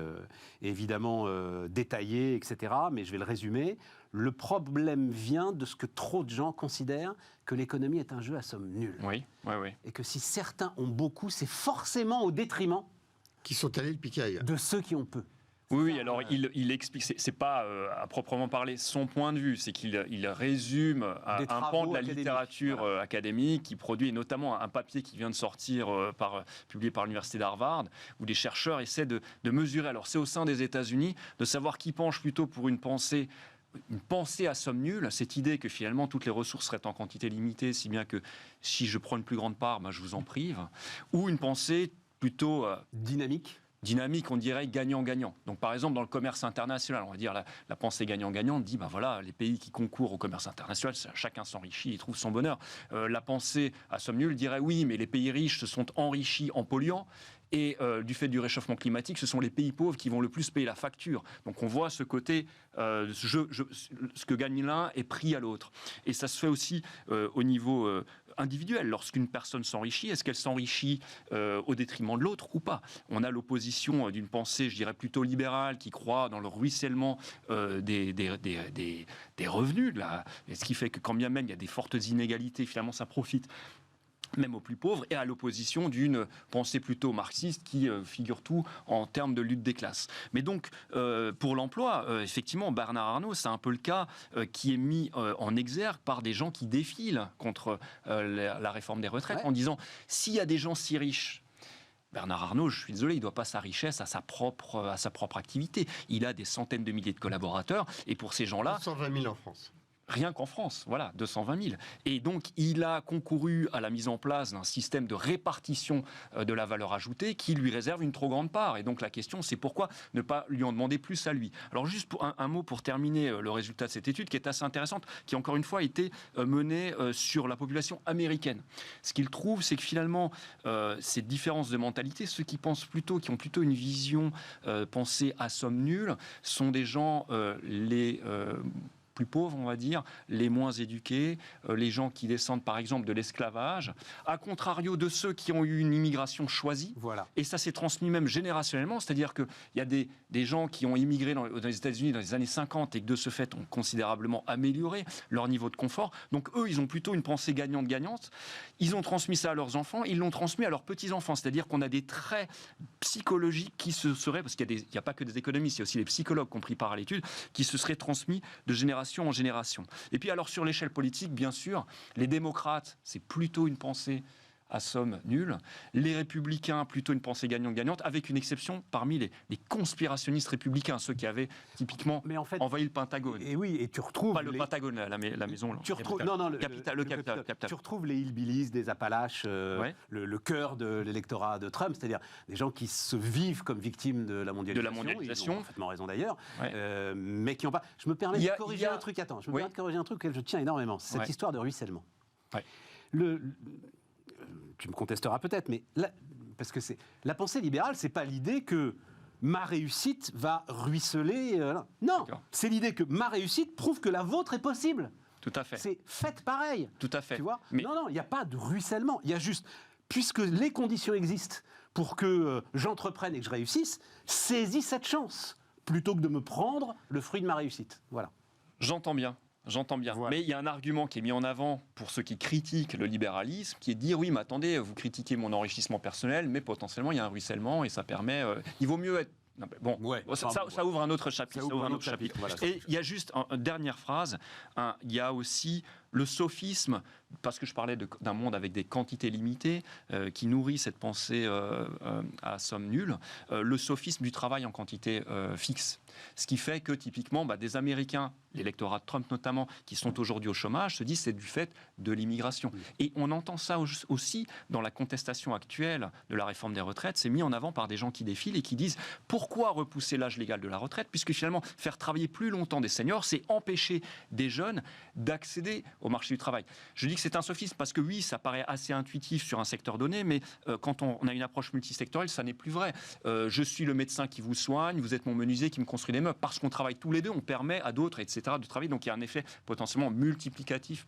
évidemment détaillé, etc., mais je vais le résumer, le problème vient de ce que trop de gens considèrent que l'économie est un jeu à somme nulle. Oui. Et que si certains ont beaucoup, c'est forcément au détriment qui sont allés le piquer ailleurs. De ceux qui ont peu. Oui, alors il explique, c'est pas à proprement parler son point de vue, c'est qu'il résume un pan de la littérature académique qui produit notamment un papier qui vient de sortir, publié par l'université d'Harvard, où des chercheurs essaient de mesurer, alors c'est au sein des États-Unis, de savoir qui penche plutôt pour une pensée à somme nulle, cette idée que finalement toutes les ressources seraient en quantité limitée, si bien que si je prends une plus grande part, je vous en prive, ou une pensée plutôt dynamique, on dirait gagnant-gagnant. Donc, par exemple, dans le commerce international, on va dire la pensée gagnant-gagnant dit, voilà, les pays qui concourent au commerce international, chacun s'enrichit et trouve son bonheur. La pensée à somme nulle dirait, oui, mais les pays riches se sont enrichis en polluant. Et du fait du réchauffement climatique, ce sont les pays pauvres qui vont le plus payer la facture. Donc on voit ce côté, ce que gagne l'un est pris à l'autre. Et ça se fait aussi au niveau individuelle. Lorsqu'une personne s'enrichit, est-ce qu'elle s'enrichit au détriment de l'autre ou pas? On a l'opposition d'une pensée, je dirais, plutôt libérale, qui croit dans le ruissellement des revenus, là, et ce qui fait que quand bien même il y a des fortes inégalités, finalement ça profite même aux plus pauvres, et à l'opposition d'une pensée plutôt marxiste qui figure tout en termes de lutte des classes. Mais donc, pour l'emploi, effectivement, Bernard Arnault, c'est un peu le cas qui est mis en exergue par des gens qui défilent contre la réforme des retraites, en disant, s'il y a des gens si riches, Bernard Arnault, je suis désolé, il ne doit pas sa richesse à sa propre activité. Il a des centaines de milliers de collaborateurs, et pour ces gens-là... 120 000 en France. Rien qu'en France, voilà, 220 000. Et donc, il a concouru à la mise en place d'un système de répartition de la valeur ajoutée qui lui réserve une trop grande part. Et donc, la question, c'est pourquoi ne pas lui en demander plus à lui? Alors, juste un mot pour terminer le résultat de cette étude, qui est assez intéressante, qui, encore une fois, a été menée sur la population américaine. Ce qu'il trouve, c'est que finalement, ces différences de mentalité, ceux qui pensent plutôt, qui ont plutôt une vision pensée à somme nulle, sont des gens, plus pauvres, on va dire, les moins éduqués, les gens qui descendent par exemple de l'esclavage, à contrario de ceux qui ont eu une immigration choisie. Voilà. Et ça s'est transmis même générationnellement, c'est-à-dire qu'il y a des gens qui ont immigré dans les États-Unis dans les années 50 et que de ce fait ont considérablement amélioré leur niveau de confort. Donc eux, ils ont plutôt une pensée gagnante-gagnante. Ils ont transmis ça à leurs enfants, ils l'ont transmis à leurs petits-enfants, c'est-à-dire qu'on a des traits psychologiques qui se seraient, parce qu'il n'y a pas que des économistes, il y a aussi les psychologues compris par l'étude, qui se seraient transmis de génération en génération. Et puis alors sur l'échelle politique, bien sûr, les démocrates, c'est plutôt une pensée à somme nulle. Les républicains, plutôt une pensée gagnante-gagnante, avec une exception parmi les conspirationnistes républicains, ceux qui avaient typiquement envahi le Pentagone. Et oui, et tu retrouves... Pas le Pentagone, la maison. Tu retrouves, le Capitole. Tu retrouves les hillbillies des Appalaches, le cœur de l'électorat de Trump, c'est-à-dire des gens qui se vivent comme victimes de la mondialisation. Ils ont parfaitement raison d'ailleurs, mais qui n'ont pas... Je me permets de corriger un truc, je me permets de corriger un truc auquel je tiens énormément, c'est cette histoire de ruissellement. Tu me contesteras peut-être, mais parce que la pensée libérale, c'est pas l'idée que ma réussite va ruisseler. Non, c'est l'idée que ma réussite prouve que la vôtre est possible. Tout à fait. C'est faites pareil. Tout à fait. Tu vois ? Non, il n'y a pas de ruissellement. Il y a juste, puisque les conditions existent pour que j'entreprenne et que je réussisse, saisis cette chance plutôt que de me prendre le fruit de ma réussite. Voilà. J'entends bien. Voilà. Mais il y a un argument qui est mis en avant pour ceux qui critiquent le libéralisme, qui est de dire oui, mais attendez, vous critiquez mon enrichissement personnel, mais potentiellement il y a un ruissellement et ça permet. Il vaut mieux être. Non, bon, ça ouvre un autre chapitre. Voilà, et il y a juste une dernière phrase. Il y a aussi le sophisme, parce que je parlais d'un monde avec des quantités limitées qui nourrit cette pensée à somme nulle, le sophisme du travail en quantité fixe. Ce qui fait que typiquement des Américains, l'électorat de Trump notamment, qui sont aujourd'hui au chômage, se disent c'est du fait de l'immigration. Et on entend ça aussi dans la contestation actuelle de la réforme des retraites, c'est mis en avant par des gens qui défilent et qui disent pourquoi repousser l'âge légal de la retraite, puisque finalement faire travailler plus longtemps des seniors, c'est empêcher des jeunes d'accéder au marché du travail. Je dis que c'est un sophisme parce que oui, ça paraît assez intuitif sur un secteur donné, mais quand on a une approche multisectorielle, ça n'est plus vrai. Je suis le médecin qui vous soigne, vous êtes mon menuisier qui me construit des meubles. Parce qu'on travaille tous les deux, on permet à d'autres, etc., de travailler. Donc il y a un effet potentiellement multiplicatif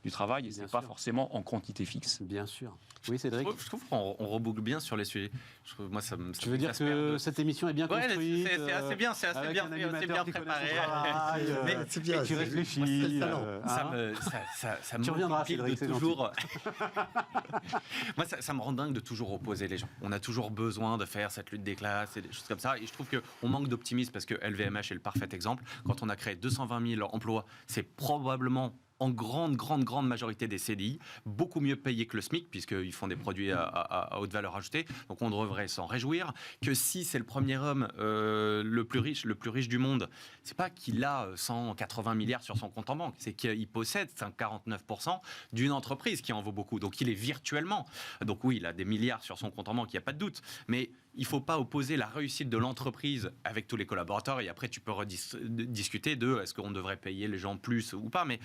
du travail et ce n'est pas forcément en quantité fixe. Bien sûr. Oui, Cédric. Je trouve qu'on reboucle bien sur les sujets. Moi, tu veux dire que cette émission est bien construite, c'est assez bien, c'est assez bien préparé. C'est bien. Tu réfléchis. Ça me reviendras, Cédric, de toujours. Moi, ça me rend dingue de toujours opposer les gens. On a toujours besoin de faire cette lutte des classes et des choses comme ça. Et je trouve qu'on manque d'optimisme parce que LVMH est le parfait exemple. Quand on a créé 220 000 emplois, c'est probablement en grande majorité des CDI, beaucoup mieux payés que le SMIC, puisqu'ils font des produits à haute valeur ajoutée. Donc on devrait s'en réjouir. Que si c'est le premier homme le plus riche du monde, c'est pas qu'il a 180 milliards sur son compte en banque, c'est qu'il possède 49% d'une entreprise qui en vaut beaucoup. Donc il est virtuellement. Donc oui, il a des milliards sur son compte en banque, il n'y a pas de doute. Mais il ne faut pas opposer la réussite de l'entreprise avec tous les collaborateurs. Et après, tu peux discuter de est-ce qu'on devrait payer les gens plus ou pas. Mais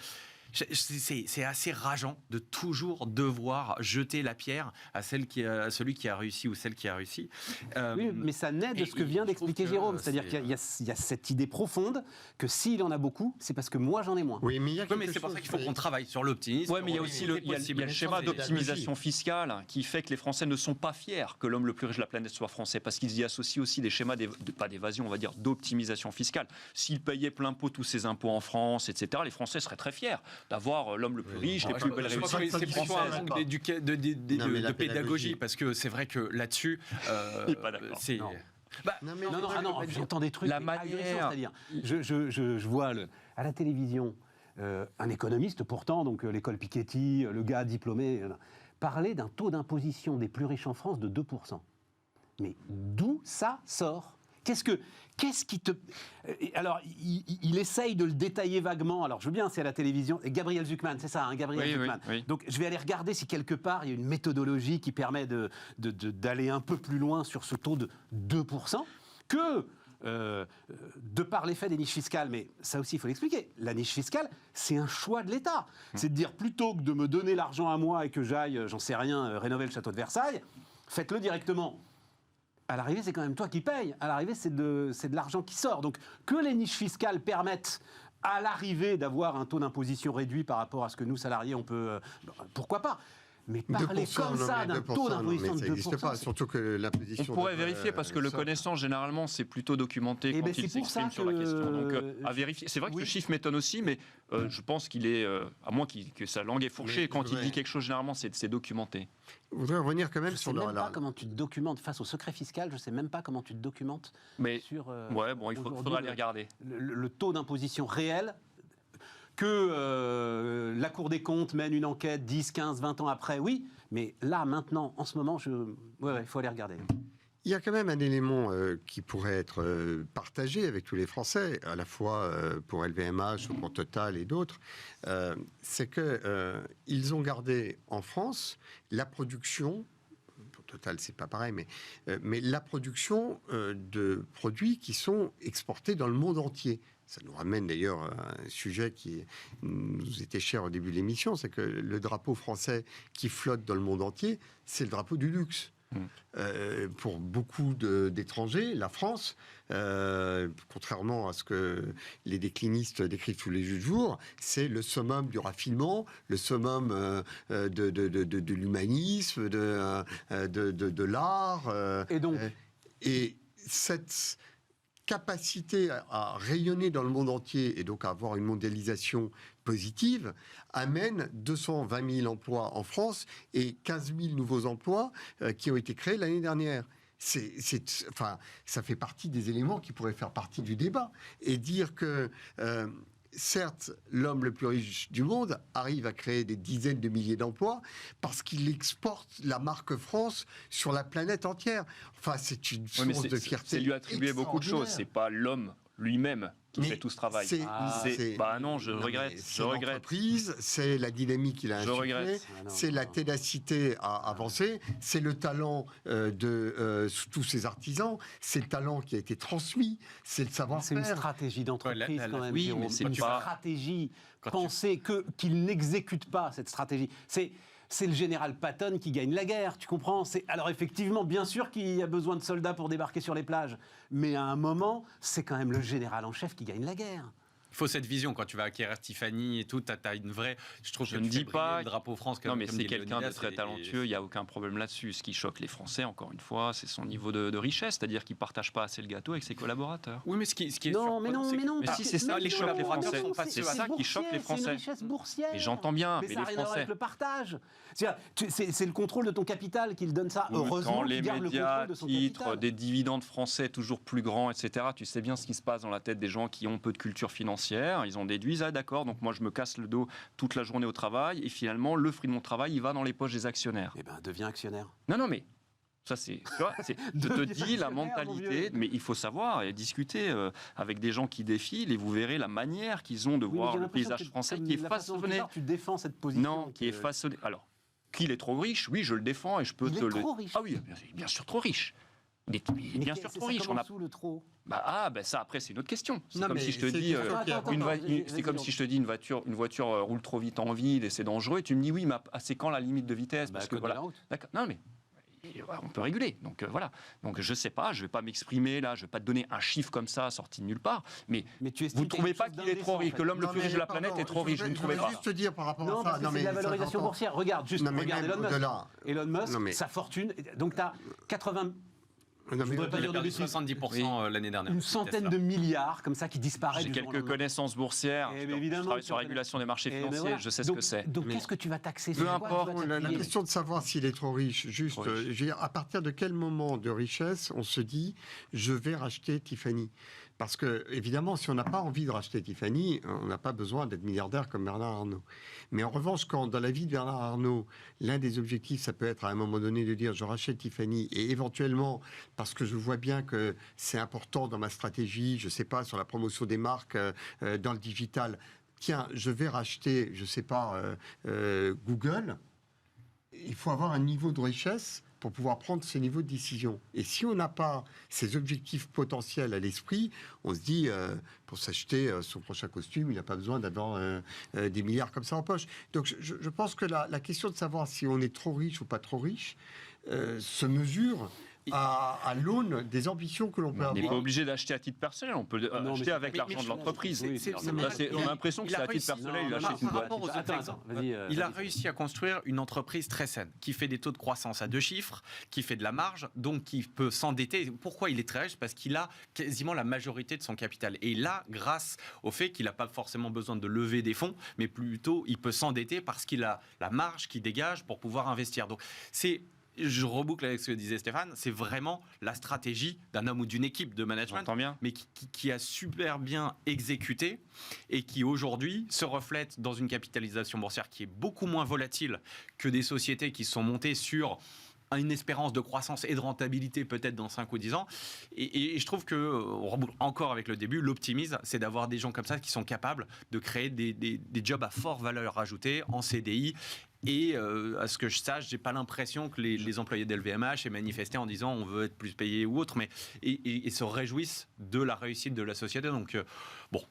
C'est assez rageant de toujours devoir jeter la pierre à celui qui a réussi ou celle qui a réussi. Oui, mais ça naît de ce que vient d'expliquer Jérôme. C'est-à-dire qu'il y a cette idée profonde que s'il en a beaucoup, c'est parce que moi j'en ai moins. Oui, mais c'est pour ça qu'il faut qu'on travaille sur l'optimisme. Oui, mais il y a aussi le schéma d'optimisation fiscale qui fait que les Français ne sont pas fiers que l'homme le plus riche de la planète soit français, parce qu'ils y associent aussi des schémas, pas d'évasion, on va dire, d'optimisation fiscale. S'ils payaient plein pot tous ces impôts en France, etc., les Français seraient très fiers d'avoir l'homme le plus riche, les plus belles réussites c'est plutôt un manque de pédagogie, parce que c'est vrai que là-dessus, c'est... Non, j'entends des trucs. La manière... C'est-à-dire, je vois à la télévision un économiste, pourtant, donc l'école Piketty, le gars diplômé, parler d'un taux d'imposition des plus riches en France de 2%. Mais d'où ça sort ? Qu'est-ce qui te... Alors, il essaye de le détailler vaguement. Alors, je veux bien, c'est à la télévision. Et Gabriel Zucman, c'est ça, hein, Gabriel Zucman. Oui. Donc, je vais aller regarder si quelque part, il y a une méthodologie qui permet d'aller un peu plus loin sur ce taux de 2%, que, de par l'effet des niches fiscales, mais ça aussi, il faut l'expliquer. La niche fiscale, c'est un choix de l'État. C'est de dire, plutôt que de me donner l'argent à moi et que j'aille, j'en sais rien, rénover le château de Versailles, faites-le directement. À l'arrivée, c'est quand même toi qui payes. À l'arrivée, c'est de l'argent qui sort. Donc, que les niches fiscales permettent à l'arrivée d'avoir un taux d'imposition réduit par rapport à ce que nous, salariés, on peut... pourquoi pas ? Mais parler comme ça d'un taux d'imposition de 2%... Ça n'existe pas, surtout que l'imposition... On pourrait vérifier, parce que le connaissant, généralement, c'est plutôt documenté quand il s'exprime sur la question. Donc, à vérifier. C'est vrai que ce chiffre m'étonne aussi, mais je pense qu'il est... à moins que sa langue est fourchée, quand il dit quelque chose, généralement, c'est documenté. Je voudrais revenir quand même sur le... Je ne sais même pas comment tu te documentes face au secret fiscal. Je ne sais même pas comment tu te documentes sur... il faudra aller regarder. Le taux d'imposition réel... que la Cour des comptes mène une enquête 10, 15, 20 ans après, oui, mais là, maintenant, en ce moment, il faut aller regarder. Il y a quand même un élément qui pourrait être partagé avec tous les Français, à la fois pour LVMH ou pour Total et d'autres, c'est qu'ils ont gardé en France la production... Total, c'est pas pareil, mais la production de produits qui sont exportés dans le monde entier. Ça nous ramène d'ailleurs à un sujet qui nous était cher au début de l'émission, c'est que le drapeau français qui flotte dans le monde entier, c'est le drapeau du luxe. Pour beaucoup d'étrangers, la France, contrairement à ce que les déclinistes décrivent tous les jours, c'est le summum du raffinement, le summum de l'humanisme, de l'art. Et cette capacité à rayonner dans le monde entier et donc à avoir une mondialisation positive amène 220 000 emplois en France et 15 000 nouveaux emplois qui ont été créés l'année dernière. Ça fait partie des éléments qui pourraient faire partie du débat et dire que certes, l'homme le plus riche du monde arrive à créer des dizaines de milliers d'emplois parce qu'il exporte la marque France sur la planète entière. Enfin, c'est une source de fierté. C'est lui attribuer beaucoup de choses. C'est pas l'homme lui-même qui fait tout ce travail. Non, je regrette. C'est l'entreprise, c'est la dynamique qu'il a insufflée, c'est la ténacité à avancer, c'est le talent de tous ces artisans, c'est le talent qui a été transmis, c'est le savoir-faire. C'est une stratégie d'entreprise quand même. Oui, mais c'est une stratégie. Penser qu'il n'exécute pas cette stratégie. C'est le général Patton qui gagne la guerre, tu comprends ? Alors effectivement, bien sûr qu'il y a besoin de soldats pour débarquer sur les plages, mais à un moment, c'est quand même le général en chef qui gagne la guerre. Il faut cette vision quand tu vas acquérir Tiffany et tout. T'as une vraie. Je trouve je ne dis pas le drapeau France. Non, mais c'est quelqu'un de très talentueux. Il n'y a aucun problème là-dessus. Ce qui choque les Français, encore une fois, c'est son niveau de richesse, c'est-à-dire qu'il partage pas assez le gâteau avec ses collaborateurs. Oui, mais ce qui est non. Mais si c'est ça, les collaborateurs sont pas. C'est ça qui choque les Français. C'est une richesse boursière. Mais j'entends bien. Mais ça n'a rien à voir avec le partage. C'est le contrôle de ton capital qui le donne ça. Heureusement qu'il garde le contrôle de son capital. Des dividendes français toujours plus grands, etc. Tu sais bien ce qui se passe dans la tête des gens qui ont peu de culture financière. Ils ont déduisent, d'accord, donc moi je me casse le dos toute la journée au travail et finalement le fruit de mon travail il va dans les poches des actionnaires. Eh ben deviens actionnaire. Non mais ça c'est, tu vois, je te dis la mentalité, mais il faut savoir et discuter avec des gens qui défilent et vous verrez la manière qu'ils ont de voir le paysage français qui est façonné. Tu défends cette position. Non, qui est façonné. Alors qu'il est trop riche, oui je le défends et je peux te le. Il est trop riche. Ah oui, bien sûr trop riche. Il est bien sûr trop riche. Sous le trop. Ça après c'est une autre question. C'est Non, comme mais si je te c'est- dis, Attends, c'est comme si je te dis une voiture roule trop vite en ville et c'est dangereux. Et tu me dis oui, mais c'est quand la limite de vitesse? Parce que code de voilà. la route. D'accord. Non mais on peut réguler. Donc voilà. Donc je sais pas, je vais pas m'exprimer là, je vais pas te donner un chiffre comme ça sorti de nulle part. Mais tu vous ne trouvez pas qu'il est trop riche, que l'homme le plus riche de la planète est trop riche? Vous ne trouvez pas? Juste te dire par rapport Non, à parce ça. que c'est de la valorisation boursière. Regarde Non, mais regarde même Elon Musk. au-delà. Elon Musk, Non, mais- sa fortune. Donc tu as 80, Non, mais voudrais pas Il a dire de perdu bêtises. 70% l'année dernière. une centaine de milliards comme ça qui disparaissent. J'ai du jour au quelques lendemain. connaissances boursières. Eh Je bien, évidemment, travaille tu sur la connais. régulation des marchés Eh ben financiers. voilà. Je sais ce que c'est. Donc Mais- qu'est-ce que tu vas taxer? Peu Sur quoi importe, tu vas La t'appuyer question de savoir s'il est trop riche, juste, Trop riche. je veux dire, à partir de quel moment de richesse on se dit je vais racheter Tiffany? Parce que, évidemment, si on n'a pas envie de racheter Tiffany, on n'a pas besoin d'être milliardaire comme Bernard Arnault. Mais en revanche, quand dans la vie de Bernard Arnault, l'un des objectifs, ça peut être à un moment donné de dire je rachète Tiffany et éventuellement, parce que je vois bien que c'est important dans ma stratégie, je ne sais pas, sur la promotion des marques, dans le digital, tiens, je vais racheter, je ne sais pas, Google, il faut avoir un niveau de richesse pour pouvoir prendre ce niveau de décision. Et si on n'a pas ces objectifs potentiels à l'esprit, on se dit, pour s'acheter son prochain costume, il n'a pas besoin d'avoir des milliards comme ça en poche. Donc je pense que la question de savoir si on est trop riche ou pas trop riche se mesure à l'aune des ambitions que l'on peut On n'est pas avoir. obligé d'acheter à titre personnel, on peut Non, acheter mais- avec mais- l'argent mais de l'entreprise. oui, c'est- non, c'est- mais- Là, on a l'impression que il a c'est à titre réussi. personnel, il Non, achète une par boîte. rapport aux autres Attends, exemples. vas-y, Il a vas-y. réussi à construire une entreprise très saine, qui fait des taux de croissance à 2 chiffres, qui fait de la marge, donc qui peut s'endetter. Pourquoi il est très riche? Parce qu'il a quasiment la majorité de son capital. Et là, grâce au fait qu'il n'a pas forcément besoin de lever des fonds, mais plutôt il peut s'endetter parce qu'il a la marge qui dégage pour pouvoir investir. Donc je reboucle avec ce que disait Stéphane, c'est vraiment la stratégie d'un homme ou d'une équipe de management, J'entends bien. mais qui a super bien exécuté et qui aujourd'hui se reflète dans une capitalisation boursière qui est beaucoup moins volatile que des sociétés qui sont montées sur une espérance de croissance et de rentabilité peut-être dans 5 ou 10 ans. Et je trouve que, on reboucle encore avec le début, l'optimisme, c'est d'avoir des gens comme ça qui sont capables de créer des jobs à forte valeur ajoutée en CDI. Et à ce que je sache, j'ai pas l'impression que les employés d'LVMH aient manifesté en disant on veut être plus payé ou autre, mais et se réjouissent de la réussite de la société. Donc bon.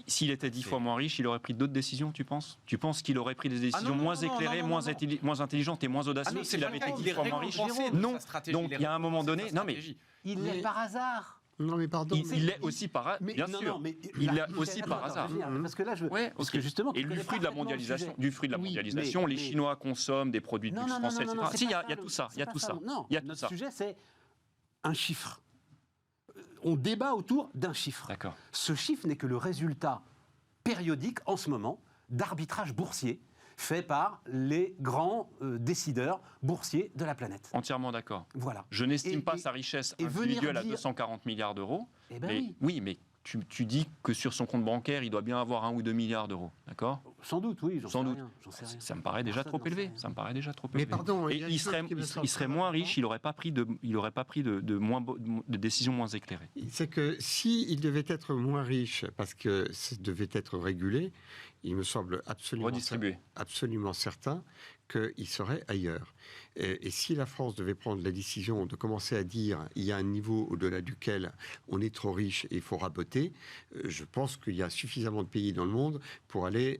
S'il était 10 fois moins riche, il aurait pris d'autres décisions, tu penses? Tu penses qu'il aurait pris des décisions non, moins non, éclairées, non, moins non. moins intelligentes et moins Ah audacieuses non, c'est s'il pas avait le été cas. 10 fois moins riche? récompensé de Non. sa stratégie, Donc il y a un moment donné, sa non mais stratégie. Il l'est par hasard. Non, mais pardon. il l'est aussi par Mais- bien non, sûr. non, mais Il la- l'a aussi Attends, par attends, hasard. vas-y, parce que là, Ouais, parce ok. que justement, tu Et du connais fruit de la parfaitement le mondialisation, sujet. du fruit de la Oui, mondialisation, mais- les Chinois consomment des produits de Non, luxe non, non, français, non, etc. non, c'est Si, il y pas a tout ça, il y a c'est tout pas ça. Non, Il y a tout notre ça. sujet, c'est un chiffre. On débat autour d'un chiffre. D'accord. Ce chiffre n'est que le résultat périodique, en ce moment, d'arbitrage boursier fait par les grands décideurs boursiers de la planète. Entièrement d'accord. Voilà. Je n'estime Et- pas et- sa richesse et venir individuelle à dire- 240 milliards d'euros. Eh ben Mais oui, oui, mais tu dis que sur son compte bancaire, il doit bien avoir 1 ou 2 milliards d'euros. D'accord? sans doute, oui, j'en Sans sais doute. rien, j'en sais rien. Ça me paraît déjà Personne trop n'en sait élevé. rien. Ça me paraît déjà trop Mais élevé. pardon, Et il y a il une chose serait, qui me il semble serait très moins important. riche, il n'aurait pas pris de décisions moins éclairées. C'est que s'il devait être moins riche, parce que ça devait être régulé, il me semble Redistribué. absolument certain qu'il serait ailleurs. Et si la France devait prendre la décision de commencer à dire il y a un niveau au-delà duquel on est trop riche et il faut raboter, je pense qu'il y a suffisamment de pays dans le monde pour aller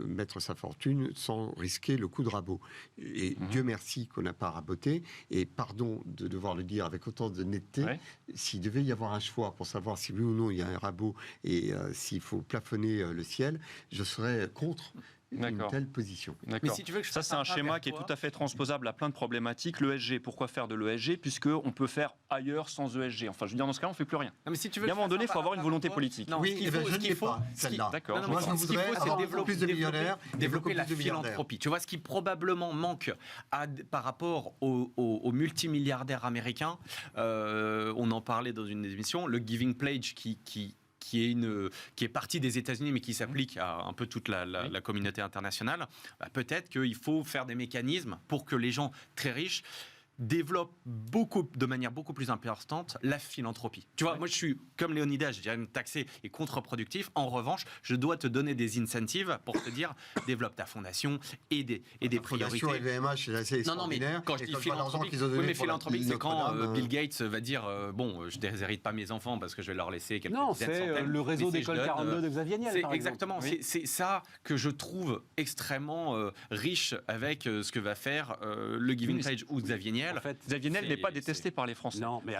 mettre sa fortune sans risquer le coup de rabot. Et Dieu merci qu'on n'a pas raboté. Et pardon de devoir le dire avec autant de netteté, Ouais. s'il devait y avoir un choix pour savoir si oui ou non il y a un rabot et s'il faut plafonner le ciel, je serais contre une D'accord. telle position. Mais D'accord. si tu veux que je Ça, fasse c'est un pas schéma vers qui est toi- tout à fait transposable à plein de problématiques. L'ESG, pourquoi faire de l'ESG? Puisqu'on peut faire ailleurs sans ESG. Enfin, je veux dire, dans ce cas-là, on ne fait plus rien. Non, mais si tu veux Il y a que un moment je donné, il fasse faut avoir une par volonté rapport- politique. Non, Oui, ce qu'il eh ben, faut, je ce ne qu'il l'ai faut, pas, ce qui- celle-là. D'accord. Non, non, Moi, mais je ce qu'il voudrais faut, c'est avoir développer, plus de millionnaires, développer la beaucoup plus de milliardaires. philanthropie. Tu vois, ce qui probablement manque par rapport aux multimilliardaires américains, on en parlait dans une émission, le Giving Pledge qui est partie des États-Unis mais qui s'applique à un peu toute la communauté internationale, bah, peut-être qu'il faut faire des mécanismes pour que les gens très riches développe de manière beaucoup plus importante la philanthropie. Tu vois, moi je suis comme Léonidas, je dirais taxé et contre-productif. En revanche, je dois te donner des incentives pour te dire développe ta fondation et des priorités. La fondation LVMH, c'est assez extraordinaire. Non, quand je dis philanthropique, philanthropique, c'est quand Bill Gates va dire bon, je déshérite pas mes enfants parce que je vais leur laisser quelques dizaines de centaines. Non, c'est le réseau d'école 42 de Xavier Niel, par exactement. exemple. C'est ça que je trouve extrêmement riche avec ce que va faire le Giving Pledge ou Xavier Niel. En fait, Xavier Niel n'est pas détesté par les Français. Non, mais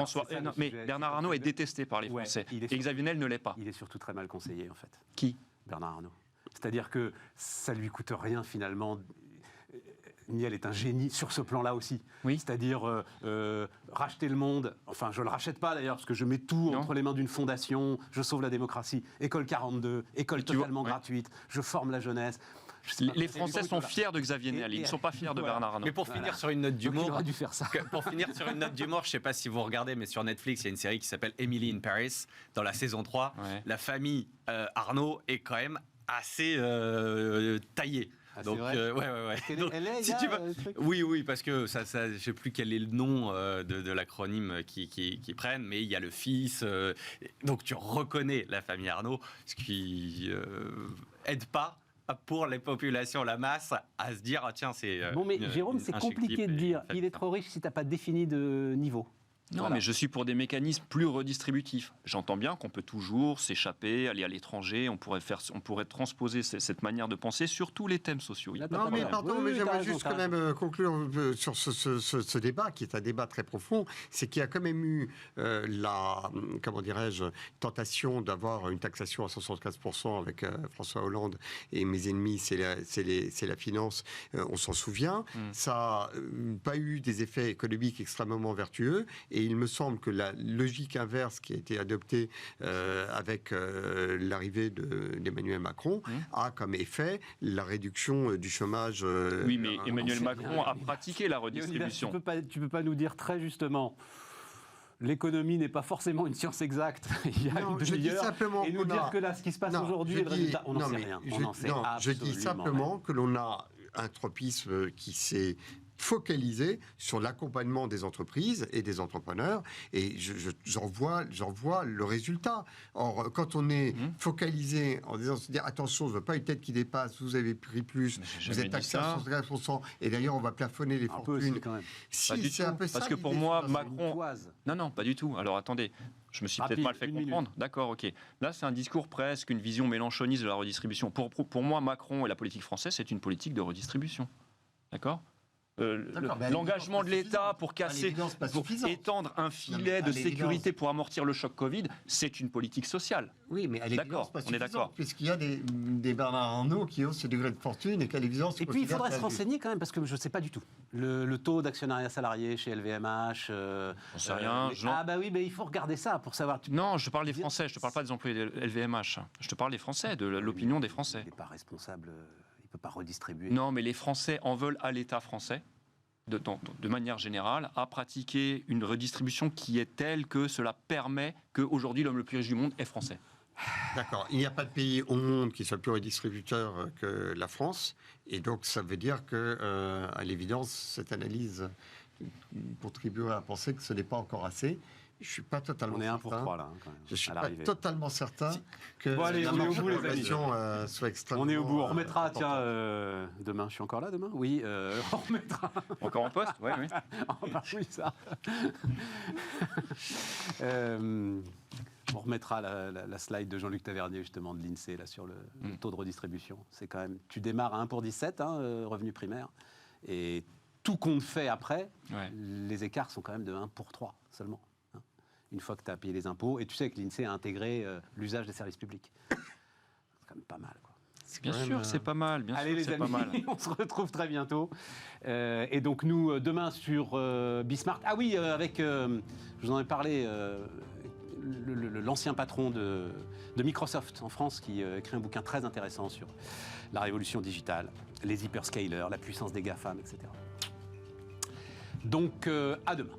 mais Bernard Arnault est détesté par les Français. Et Xavier Niel ne l'est pas. Il est surtout très mal conseillé, en fait. Qui ? Bernard Arnault. C'est-à-dire que ça lui coûte rien, finalement. Niel est un génie sur ce plan-là aussi. Oui. C'est-à-dire racheter le monde. Enfin, je ne le rachète pas d'ailleurs, parce que je mets tout entre les mains d'une fondation. Je sauve la démocratie. École 42, école totalement gratuite. Je forme la jeunesse. Les Français sont fiers de Xavier Niel, ils ne sont pas fiers de Bernard Arnault. Mais pour finir sur une note d'humour, aurait dû faire ça. Pour finir sur une note d'humour, je ne sais pas si vous regardez, mais sur Netflix, il y a une série qui s'appelle Emily in Paris. Dans la saison 3, la famille Arnault est quand même assez taillée. Donc, Donc, si tu veux, oui, parce que ça, je sais plus quel est le nom de l'acronyme qui prennent, mais il y a le fils. Donc tu reconnais la famille Arnault, ce qui aide pas pour les populations, la masse, à se dire tiens, c'est. Bon, mais Jérôme, c'est compliqué de dire. Il est trop riche si t'as pas défini de niveau. Non, mais je suis pour des mécanismes plus redistributifs. J'entends bien qu'on peut toujours s'échapper, aller à l'étranger, on pourrait transposer cette manière de penser sur tous les thèmes sociaux. Non, mais pardon, mais j'aimerais juste quand même conclure sur ce débat, qui est un débat très profond. C'est qu'il y a quand même eu la, comment dirais-je, tentation d'avoir une taxation à 75% avec François Hollande et mes ennemis, c'est la finance. On s'en souvient. Ça n'a pas eu des effets économiques extrêmement vertueux. Et il me semble que la logique inverse qui a été adoptée avec l'arrivée d'Emmanuel Macron a comme effet la réduction du chômage. Oui, mais Emmanuel Macron a pratiqué la redistribution. Tu peux pas nous dire très justement. L'économie n'est pas forcément une science exacte. Il y a une demi-heure. Et nous dire que là, ce qui se passe aujourd'hui, le résultat, on n'en sait rien. Je dis simplement que l'on a un tropisme qui s'est focalisé sur l'accompagnement des entreprises et des entrepreneurs, et j'en vois le résultat. Or, quand on est focalisé en disant, se dire attention, je ne veux pas une tête qui dépasse, vous avez pris plus, vous êtes taxé à 75%, et d'ailleurs on va plafonner les fortunes. Quand même. Si, c'est un peu ça. Parce que pour moi, Macron... Non, pas du tout. Alors attendez, je me suis peut-être mal fait comprendre. D'accord, ok. Là, c'est un discours presque, une vision mélanchoniste de la redistribution. Pour moi, Macron et la politique française, c'est une politique de redistribution. D'accord ? L'engagement de l'État pour casser, pour étendre un filet de sécurité pour amortir le choc Covid, c'est une politique sociale. Oui, mais à l'évidence, pas suffisante, puisqu'il y a des Bernard Arnault qui ont ce degré de fortune et qu'à l'évidence... Et puis il faudrait se renseigner quand même, parce que je ne sais pas du tout. Le taux d'actionnariat salarié chez LVMH... J'en sais rien. Ah bah oui, mais il faut regarder ça pour savoir... Non, je parle des Français, je ne te parle pas des employés de LVMH. Je te parle des Français, de l'opinion des Français. Il n'est pas responsable... Il ne peut pas redistribuer. Non, mais les Français en veulent à l'État français, de manière générale, à pratiquer une redistribution qui est telle que cela permet qu'aujourd'hui l'homme le plus riche du monde est français. D'accord. Il n'y a pas de pays au monde qui soit plus redistributeur que la France. Et donc, ça veut dire que, à l'évidence, cette analyse contribuerait à penser que ce n'est pas encore assez. Je ne suis pas totalement certain. On est 1 pour 3 là, quand même. Je ne suis pas totalement certain que bon, allez, on est au bout, les amis. Soit extrêmement... On est au bout. On remettra, tiens, demain. Je suis encore là demain ? Oui, on remettra. Encore en poste ? Oui. Oui, ça. On remettra la slide de Jean-Luc Tavernier, justement, de l'INSEE, là, sur le taux de redistribution. C'est quand même... Tu démarres à 1 pour 17, revenu primaire, et tout compte fait après, les écarts sont quand même de 1 pour 3 seulement. Une fois que tu as payé les impôts, et tu sais que l'INSEE a intégré l'usage des services publics. C'est quand même pas mal, quoi. Bien sûr, c'est pas mal. Allez, les amis, pas mal. On se retrouve très bientôt. Et donc, nous, demain, sur Bismart. Ah oui, avec, je vous en ai parlé, l'ancien patron de Microsoft en France, qui écrit un bouquin très intéressant sur la révolution digitale, les hyperscalers, la puissance des GAFAM, etc. Donc, à demain.